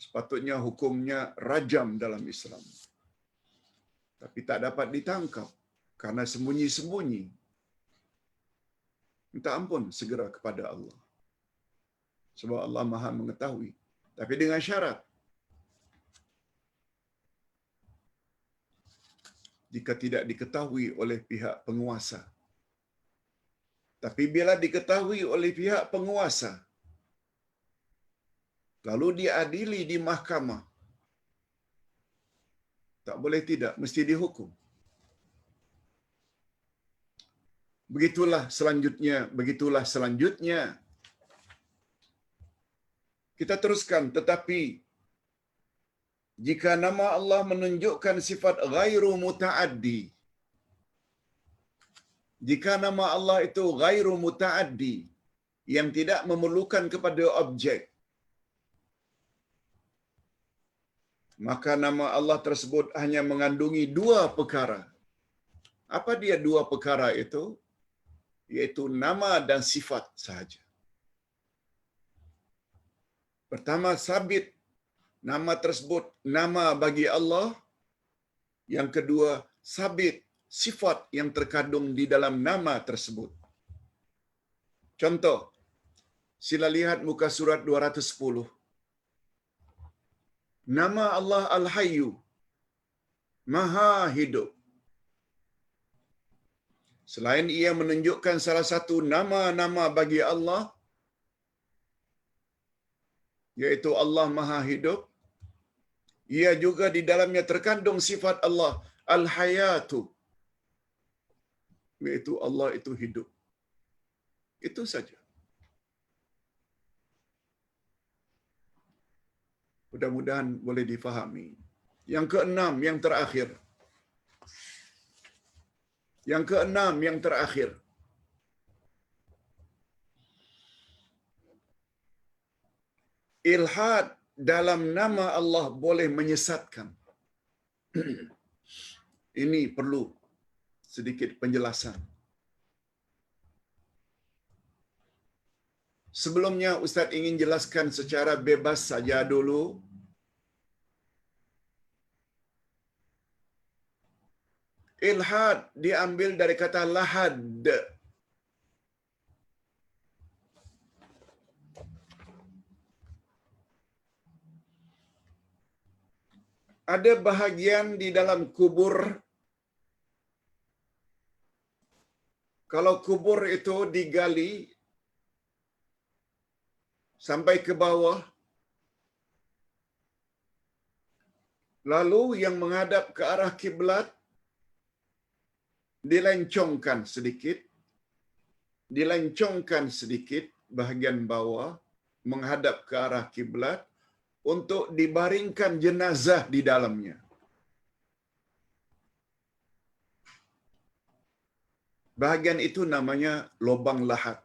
sepatutnya hukumnya rajam dalam Islam. Tapi tak dapat ditangkap karena sembunyi-sembunyi. Minta ampun segera kepada Allah. Sebab Allah Maha mengetahui. Tapi dengan syarat, jika tidak diketahui oleh pihak penguasa. Tapi bila diketahui oleh pihak penguasa, lalu diadili di mahkamah, tak boleh tidak, mesti dihukum. Begitulah selanjutnya. Kita teruskan, tetapi jika nama Allah menunjukkan sifat ghairu muta'addi, jika nama Allah itu ghairu muta'addi, yang tidak memerlukan kepada objek, maka nama Allah tersebut hanya mengandungi dua perkara. Apa dia dua perkara itu? Yaitu nama dan sifat sahaja. Pertama, sabit nama tersebut nama bagi Allah. Yang kedua, sabit sifat yang terkandung di dalam nama tersebut. Contoh, sila lihat muka surat 210. Nama Allah Al-Hayyu, Maha Hidup. Selain ia menunjukkan salah satu nama-nama bagi Allah, yaitu Allah Maha Hidup, ia juga di dalamnya terkandung sifat Allah Al-Hayatu, yaitu Allah itu hidup. Itu saja. Mudah-mudahan boleh difahami. Yang keenam, yang terakhir. Ilhad dalam nama Allah boleh menyesatkan. Ini perlu sedikit penjelasan. Sebelumnya Ustaz ingin jelaskan secara bebas saja dulu. Ilhad diambil dari kata lahad. Ada bahagian di dalam kubur, kalau kubur itu digali sampai ke bawah, lalu yang menghadap ke arah kiblat dilencongkan sedikit bahagian bawah menghadap ke arah kiblat untuk dibaringkan jenazah di dalamnya. Bahagian itu namanya lubang lahat.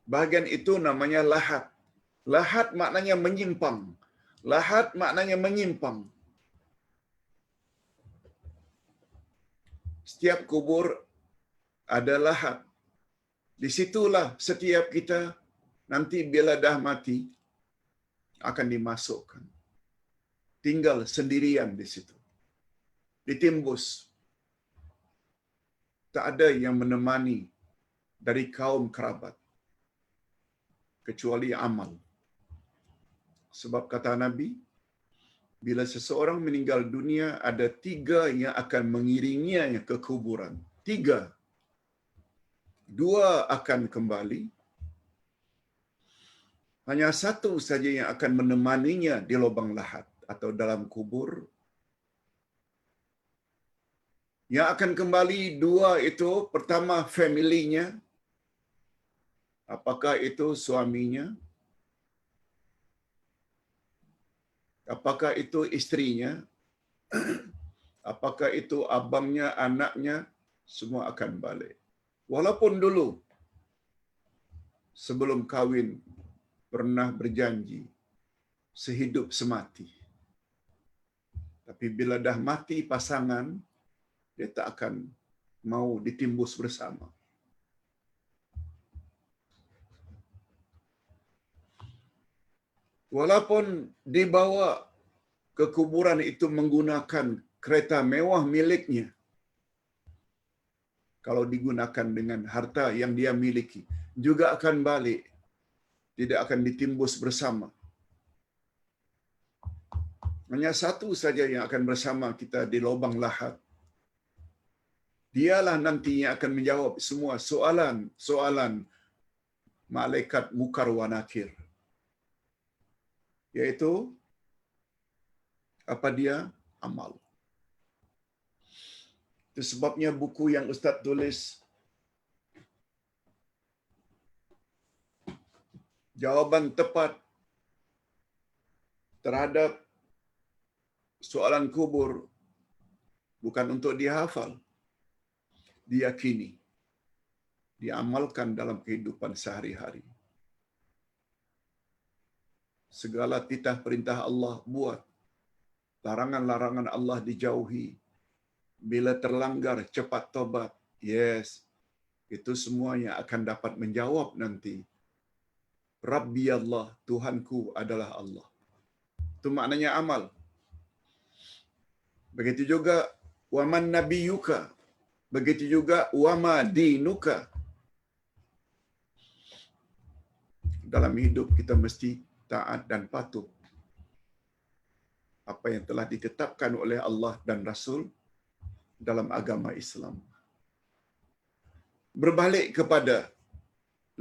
Bahagian itu namanya lahat. Lahat maknanya menyimpang. Lahat maknanya menyimpang. Setiap kubur ada lahat. Di situlah setiap kita nanti bila dah mati akan dimasukkan. Tinggal sendirian di situ. Ditimbus. Tak ada yang menemani dari kaum kerabat. Kecuali amal. Sebab kata Nabi, bila seseorang meninggal dunia, ada 3 yang akan mengiringinya ke kuburan. 3. 2 akan kembali. Hanya 1 saja yang akan menemaninya di lubang lahat atau dalam kubur. Yang akan kembali 2 itu, pertama familinya. Apakah itu suaminya? Apakah itu istrinya? Apakah itu abangnya, anaknya? Semua akan balik. Walaupun dulu sebelum kahwin pernah berjanji, sehidup semati. Tapi bila dah mati pasangan, dia tak akan mau ditimbus bersama. Walaupun dibawa ke kuburan itu menggunakan kereta mewah miliknya, kalau digunakan dengan harta yang dia miliki, juga akan balik, tidak akan ditimbus bersama. Hanya satu saja yang akan bersama kita di lubang lahat. Dialah nantinya akan menjawab semua soalan malaikat Munkar wa Nakir. Yaitu, apa dia? Amal. Itu sebabnya buku yang Ustaz tulis, jawapan tepat terhadap soalan kubur bukan untuk dihafal, diyakini, diamalkan dalam kehidupan sehari-hari. Segala titah perintah Allah buat, larangan-larangan Allah dijauhi. Bila terlanggar, cepat tobat. Yes, itu semuanya akan dapat menjawab nanti. Rabbi Allah, Tuhanku adalah Allah. Itu maknanya amal. Begitu juga waman nabiyuka. Begitu juga wama dinuka. Dalam hidup kita mesti taat dan patuh apa yang telah ditetapkan oleh Allah dan Rasul dalam agama Islam. Berbalik kepada,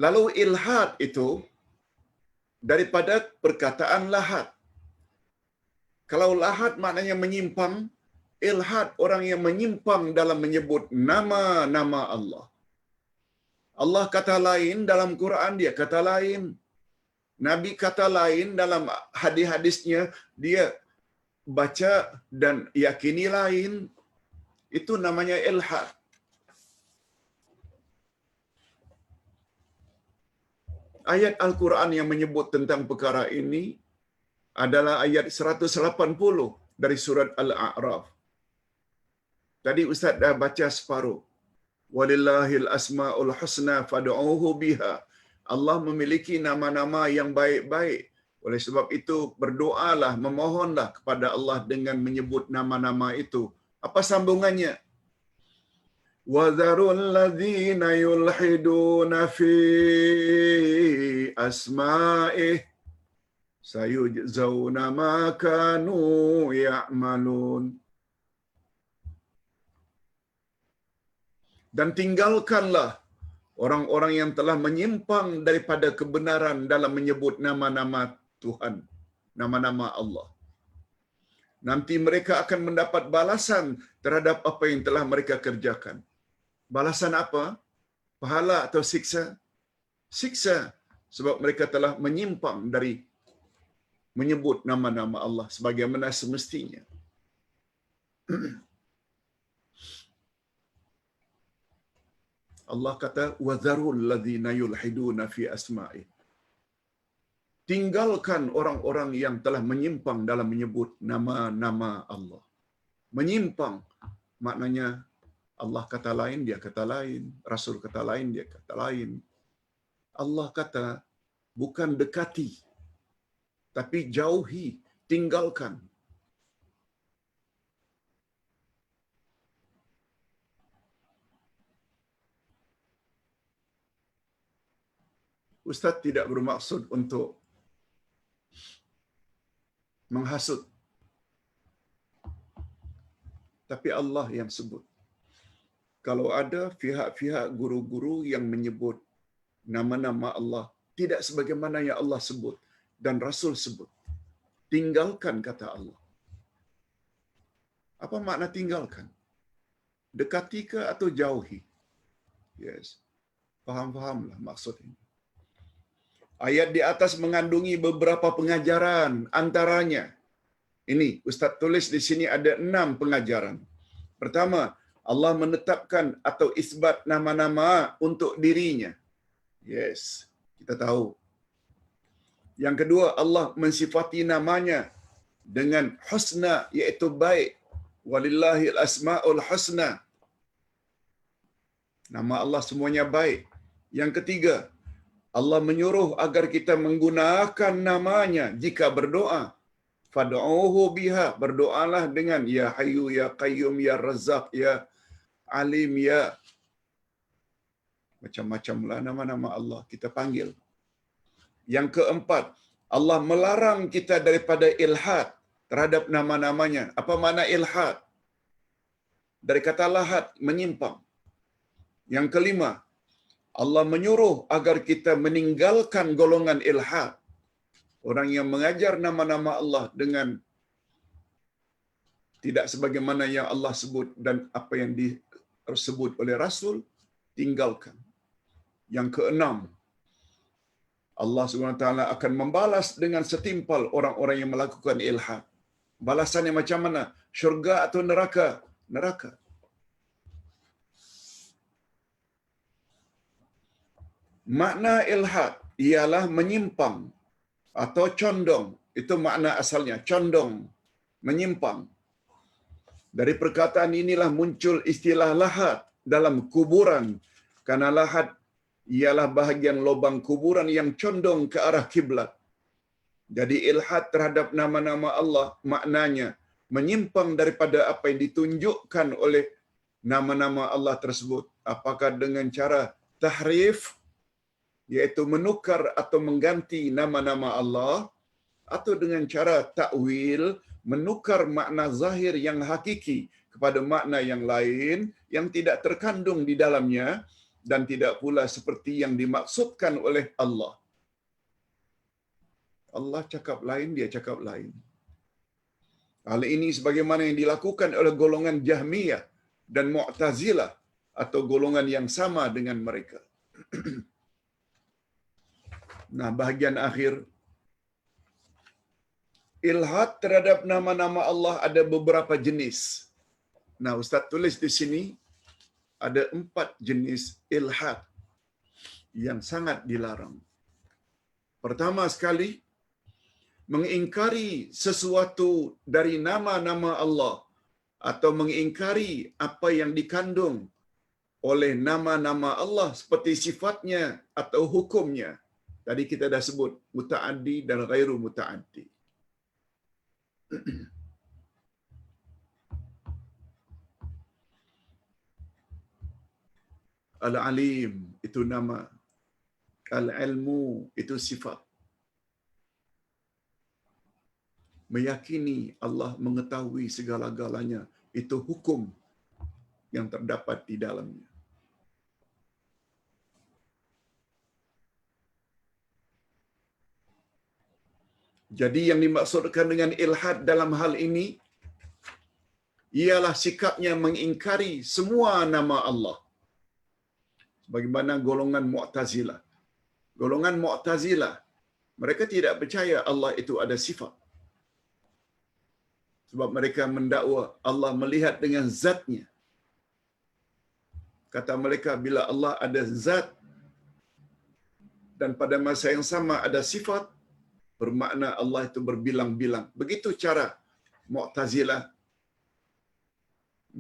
lalu ilhad itu daripada perkataan lahat. Kalau lahat maknanya menyimpang, ilhad orang yang menyimpang dalam menyebut nama-nama Allah. Allah kata lain dalam Quran, dia kata lain. Nabi kata lain dalam hadis-hadisnya, dia baca dan yakini lain. Itu namanya ilhad. Ayat Al-Quran yang menyebut tentang perkara ini adalah ayat 180 dari surat Al-A'raf. Tadi Ustaz dah baca separuh. Walillahil asma'ul husna fad'uuhu biha. Allah memiliki nama-nama yang baik-baik. Oleh sebab itu, berdoalah, memohonlah kepada Allah dengan menyebut nama-nama itu. Apa sambungannya? وَذَرُوا الَّذِينَ يُلْحِدُونَ فِي أَسْمَائِهِ سَيُجْزَوْنَ مَا كَانُوا يَعْمَلُونَ. Dan tinggalkanlah orang-orang yang telah menyimpang daripada kebenaran dalam menyebut nama-nama Tuhan, nama-nama Allah. Nanti mereka akan mendapat balasan terhadap apa yang telah mereka kerjakan. Balasan apa? Pahala atau siksa? Siksa, sebab mereka telah menyimpang dari menyebut nama-nama Allah sebagaimana semestinya. Allah kata, وَذَرُوا الَّذِينَ يُلْحِدُونَ فِي أَسْمَائِهِ. Tinggalkan orang-orang yang telah menyimpang dalam menyebut nama-nama Allah. Menyimpang maknanya Allah kata lain, dia kata lain. Rasul kata lain, dia kata lain. Allah kata, bukan dekati, tapi jauhi, tinggalkan. Ustaz tidak bermaksud untuk menghasut. Tapi Allah yang sebut. Kalau ada pihak-pihak guru-guru yang menyebut nama-nama Allah tidak sebagaimana yang Allah sebut dan Rasul sebut, tinggalkan kata Allah. Apa makna tinggalkan? Dekati ke atau jauhi? Yes. Faham-fahamlah maksud ini. Ayat di atas mengandungi beberapa pengajaran, antaranya ini Ustaz tulis di sini ada 6 pengajaran. Pertama, Allah menetapkan atau isbat nama-nama untuk dirinya. Yes, kita tahu. Yang kedua, Allah mensifati namanya dengan husna, iaitu baik. Walillahil asma'ul husna. Nama Allah semuanya baik. Yang ketiga, Allah menyuruh agar kita menggunakan namanya jika berdoa. Fad'uhu biha, berdoalah dengan ya Hayyu ya Qayyum ya Razzaq ya Alim ya, macam-macamlah nama-nama Allah kita panggil. Yang keempat, Allah melarang kita daripada ilhad terhadap nama-namanya. Apa makna ilhad? Dari kata lahat, menyimpang. Yang kelima, Allah menyuruh agar kita meninggalkan golongan ilhad. Orang yang mengajar nama-nama Allah dengan tidak sebagaimana yang Allah sebut dan apa yang disebut oleh Rasul, tinggalkan. Yang keenam, Allah SWT akan membalas dengan setimpal orang-orang yang melakukan ilhad. Balasannya macam mana? Syurga atau neraka? Neraka. Makna ilhad ialah menyimpang atau condong. Itu makna asalnya, condong, menyimpang. Dari perkataan inilah muncul istilah lahat dalam kuburan. Karena lahat ialah bahagian lubang kuburan yang condong ke arah kiblat. Jadi ilhad terhadap nama-nama Allah maknanya menyimpang daripada apa yang ditunjukkan oleh nama-nama Allah tersebut. Apakah dengan cara tahrif, iaitu menukar atau mengganti nama-nama Allah, atau dengan cara takwil, menukar makna zahir yang hakiki kepada makna yang lain yang tidak terkandung di dalamnya dan tidak pula seperti yang dimaksudkan oleh Allah. Allah cakap lain, dia cakap lain. Hal ini sebagaimana yang dilakukan oleh golongan Jahmiyah dan Mu'tazilah atau golongan yang sama dengan mereka. Nah, bahagian akhir, ilhad terhadap nama-nama Allah ada beberapa jenis. Nah, Ustaz tulis di sini ada 4 jenis ilhad yang sangat dilarang. Pertama sekali, mengingkari sesuatu dari nama-nama Allah atau mengingkari apa yang dikandung oleh nama-nama Allah seperti sifatnya atau hukumnya. Tadi kita dah sebut muta'addi dan ghairu muta'addi. Al-Alim itu nama, Al-Ilmu itu sifat. Meyakini Allah mengetahui segala-galanya itu hukum yang terdapat di dalamnya. Jadi yang dimaksudkan dengan ilhad dalam hal ini ialah sikapnya mengingkari semua nama Allah. Bagaimana golongan Mu'tazilah. Golongan Mu'tazilah, mereka tidak percaya Allah itu ada sifat. Sebab mereka mendakwa Allah melihat dengan zatnya. Kata mereka, bila Allah ada zat dan pada masa yang sama ada sifat, bermakna Allah itu berbilang-bilang. Begitu cara Mu'tazilah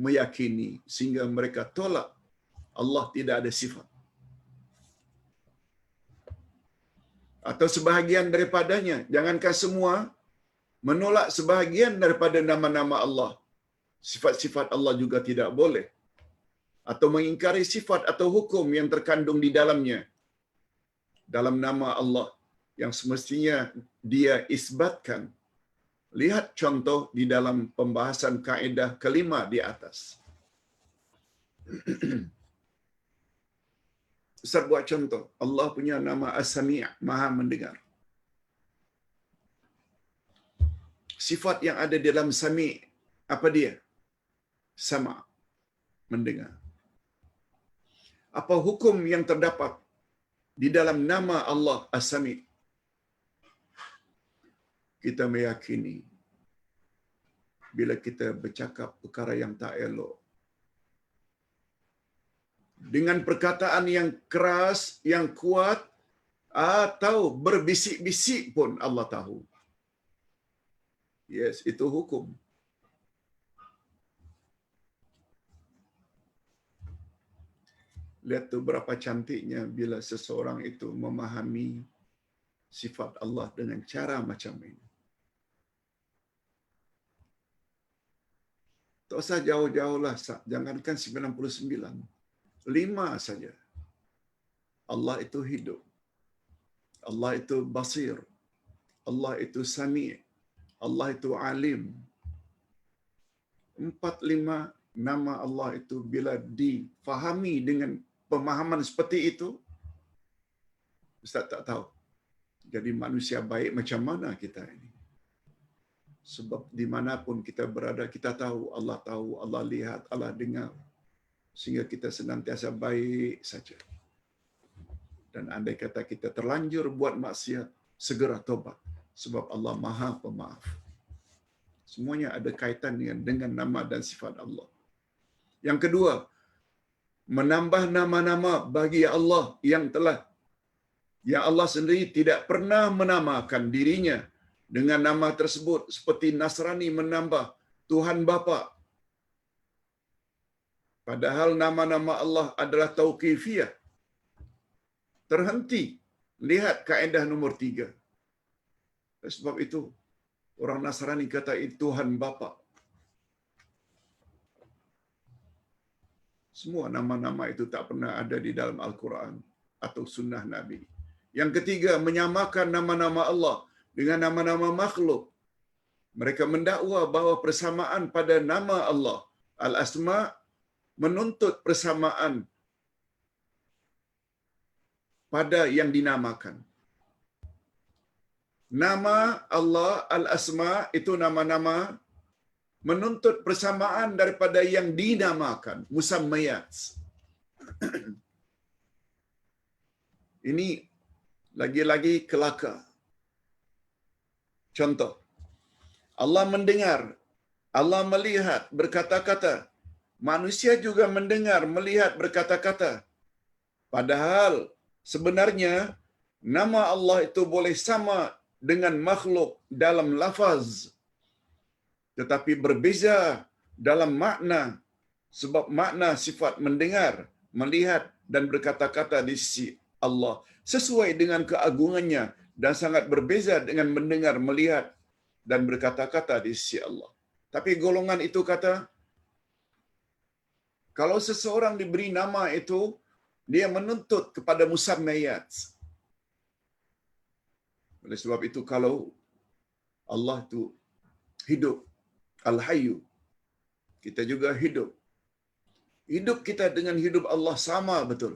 meyakini sehingga mereka tolak Allah tidak ada sifat. Atau sebahagian daripadanya, jangankan semua, menolak sebahagian daripada nama-nama Allah. Sifat-sifat Allah juga tidak boleh. Atau mengingkari sifat atau hukum yang terkandung di dalamnya. Dalam nama Allah yang semestinya dia isbatkan. Lihat contoh di dalam pembahasan kaedah kelima di atas. Ustaz buat contoh. Allah punya nama As-Sami', Maha mendengar. Sifat yang ada dalam Sami', apa dia? Sama', mendengar. Apa hukum yang terdapat di dalam nama Allah As-Sami'? Kita meyakini bila kita bercakap perkara yang tak elok dengan perkataan yang keras, yang kuat, atau berbisik-bisik pun Allah tahu. Yes, itu hukum. Lihat tu berapa cantiknya bila seseorang itu memahami sifat Allah dengan cara macam ini. Tak usah jauh-jauh lah, jangankan 99. 5 saja. Allah itu hidup. Allah itu basir. Allah itu sami'. Allah itu alim. 4-5 nama Allah itu bila difahami dengan pemahaman seperti itu, Ustaz tak tahu. Jadi manusia baik macam mana kita ini? Sebab di manapun kita berada, kita tahu, Allah lihat, Allah dengar. Sehingga kita senantiasa baik saja. Dan andai kata kita terlanjur buat maksiat, segera tobat. Sebab Allah Maha Pemaaf. Semuanya ada kaitan dengan nama dan sifat Allah. Yang kedua, menambah nama-nama bagi Allah yang Allah sendiri tidak pernah menamakan dirinya dengan nama tersebut, seperti Nasrani menambah Tuhan Bapa. Padahal nama-nama Allah adalah tauqifiyah. Terhenti. Lihat kaedah nomor 3. Sebab itu, orang Nasrani kata itu Tuhan Bapa. Semua nama-nama itu tak pernah ada di dalam Al-Quran atau sunnah Nabi. Yang ketiga, menyamakan nama-nama Allah dengan nama-nama makhluk. Mereka mendakwa bahawa persamaan pada nama Allah, Al-Asma', menuntut persamaan pada yang dinamakan. Nama Allah, Al-Asma', itu nama-nama menuntut persamaan daripada yang dinamakan, musammayat. Ini lagi-lagi kelaka. Contoh, Allah mendengar, Allah melihat, berkata-kata. Manusia juga mendengar, melihat, berkata-kata. Padahal sebenarnya nama Allah itu boleh sama dengan makhluk dalam lafaz, tetapi berbeza dalam makna, sebab makna sifat mendengar, melihat dan berkata-kata di sisi Allah sesuai dengan keagungannya dan sangat berbeza dengan mendengar, melihat dan berkata-kata di sisi Allah. Tapi golongan itu kata, kalau seseorang diberi nama itu, dia menuntut kepada musammayat. Oleh sebab itu, kalau Allah itu hidup, Al-Hayyu, kita juga hidup. Hidup kita dengan hidup Allah sama betul.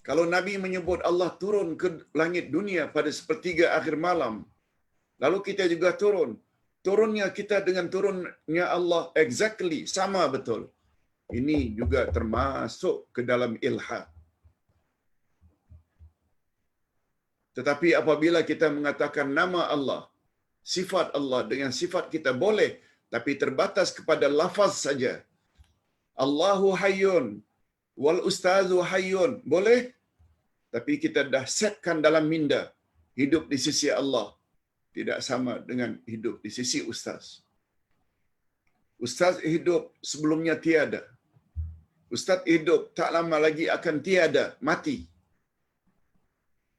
Kalau Nabi menyebut Allah turun ke langit dunia pada sepertiga akhir malam, lalu kita juga turun. Turunnya kita dengan turunnya Allah exactly sama betul. Ini juga termasuk ke dalam ilhad. Tetapi apabila kita mengatakan nama Allah, sifat Allah dengan sifat kita boleh, tapi terbatas kepada lafaz saja. Allahu hayyun wal ustazu hayyun, boleh? Tapi kita dah setkan dalam minda, hidup di sisi Allah tidak sama dengan hidup di sisi ustaz. Ustaz hidup sebelumnya tiada. Ustaz hidup tak lama lagi akan tiada, mati.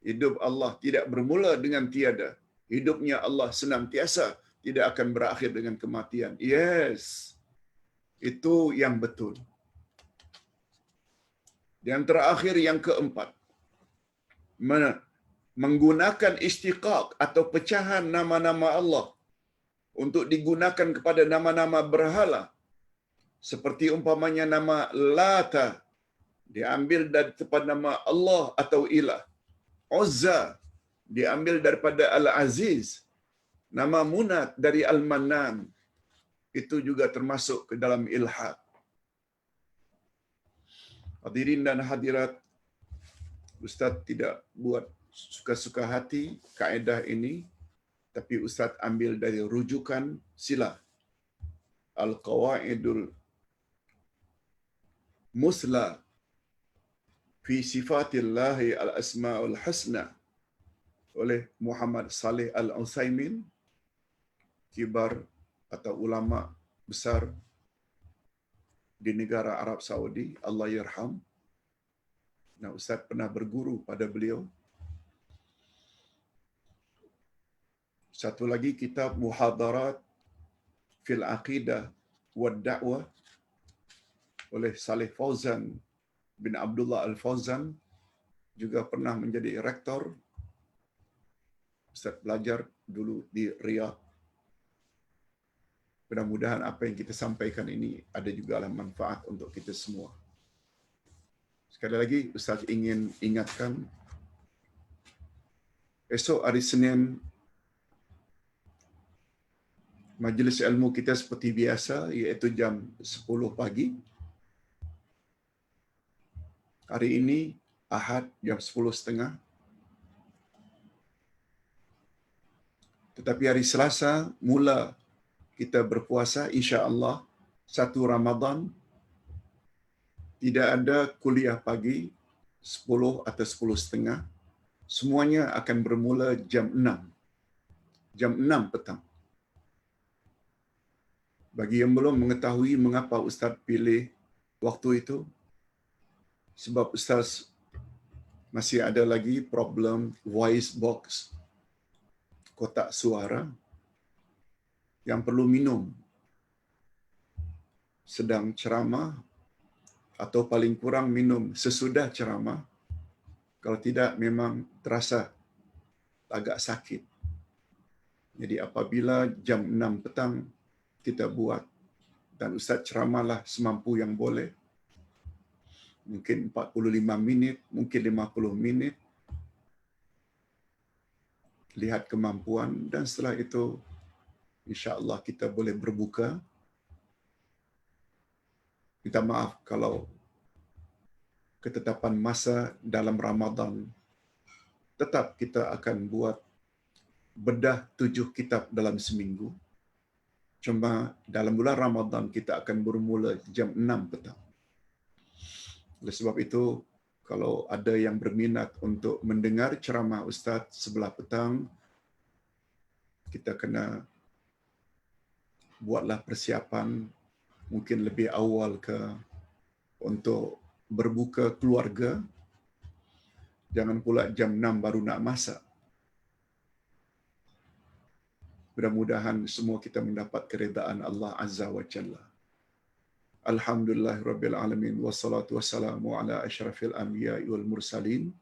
Hidup Allah tidak bermula dengan tiada. Hidupnya Allah senantiasa tidak akan berakhir dengan kematian. Yes, itu yang betul. Yang terakhir, yang keempat, menggunakan istiqaq atau pecahan nama-nama Allah untuk digunakan kepada nama-nama berhala. Seperti umpamanya nama Lata diambil daripada nama Allah atau Ilah. Uzza diambil daripada Al-Aziz. Nama Munat dari Al-Mannan. Itu juga termasuk ke dalam ilhad. Hadirin dan hadirat, Ustaz tidak buat suka-suka hati kaedah ini, tapi Ustaz ambil dari rujukan sila Al-Qawaidul Musla fi sifatillahi al-asma'ul husna oleh Muhammad Saleh Al-Utsaimin, kibar atau ulama besar di negara Arab Saudi, Allah yarham. Nah, Ustaz pernah berguru pada beliau. Satu lagi kitab Muhadarat fil Aqidah wad Da'wah oleh Saleh Fauzan bin Abdullah Al-Fauzan, juga pernah menjadi rektor. Ustaz belajar dulu di Riyadh. Mudah-mudahan apa yang kita sampaikan ini ada juga manfaat untuk kita semua. Sekali lagi, Ustaz ingin ingatkan, esok hari Senin, majlis ilmu kita seperti biasa, iaitu jam 10 pagi. Hari ini, Ahad, jam 10.30. Tetapi hari Selasa, mula kita berpuasa, insya-Allah 1 Ramadan, tidak ada kuliah pagi 10 atau 10.30. Semuanya akan bermula jam 6. Jam 6 petang. Bagi yang belum mengetahui mengapa Ustaz pilih waktu itu, sebab Ustaz masih ada lagi problem voice box, kotak suara, yang perlu minum sedang ceramah, atau paling kurang minum sesudah ceramah. Kalau tidak, memang terasa agak sakit. Jadi apabila jam 6 petang kita buat, dan Ustaz ceramahlah semampu yang boleh, mungkin 45 minit, mungkin 50 minit, lihat kemampuan, dan setelah itu insya-Allah kita boleh berbuka. Minta maaf kalau ketetapan masa dalam Ramadan, tetap kita akan buat bedah 7 kitab dalam seminggu. Cuma dalam bulan Ramadan kita akan bermula jam 6 petang. Oleh sebab itu, kalau ada yang berminat untuk mendengar ceramah Ustaz sebelah petang, kita kena buatlah persiapan mungkin lebih awal untuk berbuka keluarga. Jangan pula jam 6 baru nak masak. Mudah-mudahan semua kita mendapat keredaan Allah Azza wa Jalla. Alhamdulillah Rabbil Alamin. Wassalatu wassalamu ala asyrafil anbiya'i wal mursalin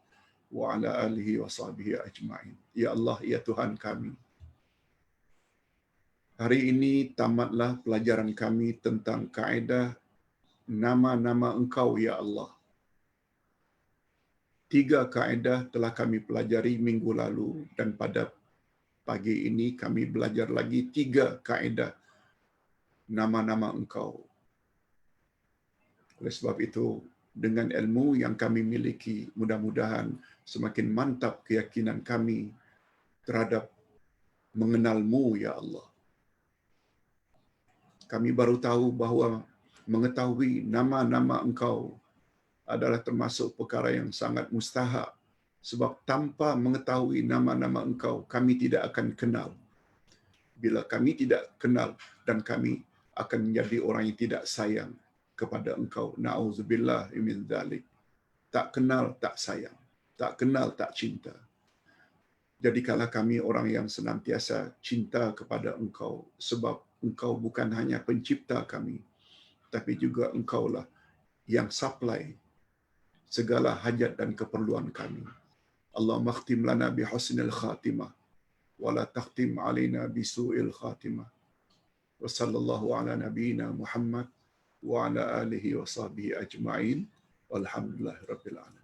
wa ala alihi wa sahbihi ajma'in. Ya Allah, ya Tuhan kami, hari ini tamatlah pelajaran kami tentang kaedah nama-nama Engkau, ya Allah. 3 kaedah telah kami pelajari minggu lalu, dan pada pagi ini kami belajar lagi 3 kaedah nama-nama Engkau. Oleh sebab itu, dengan ilmu yang kami miliki, mudah-mudahan semakin mantap keyakinan kami terhadap mengenal-Mu, ya Allah. Kami baru tahu bahawa mengetahui nama-nama Engkau adalah termasuk perkara yang sangat mustahak, sebab tanpa mengetahui nama-nama Engkau, kami tidak akan kenal. Bila kami tidak kenal, dan kami akan menjadi orang yang tidak sayang kepada Engkau. Na'udzubillah min dzalik. Tak kenal, tak sayang. Tak kenal, tak cinta. Jadikanlah kami orang yang senantiasa cinta kepada Engkau, sebab Engkau bukan hanya pencipta kami, tapi juga Engkaulah yang supply segala hajat dan keperluan kami. Allahumma khtim lana bi husnil khatimah wa la takhtim alaina bi su'il khatimah. Wa sallallahu ala nabiyyina Muhammad wa ala alihi wa sahbihi ajma'in. Walhamdulillahirabbil alamin.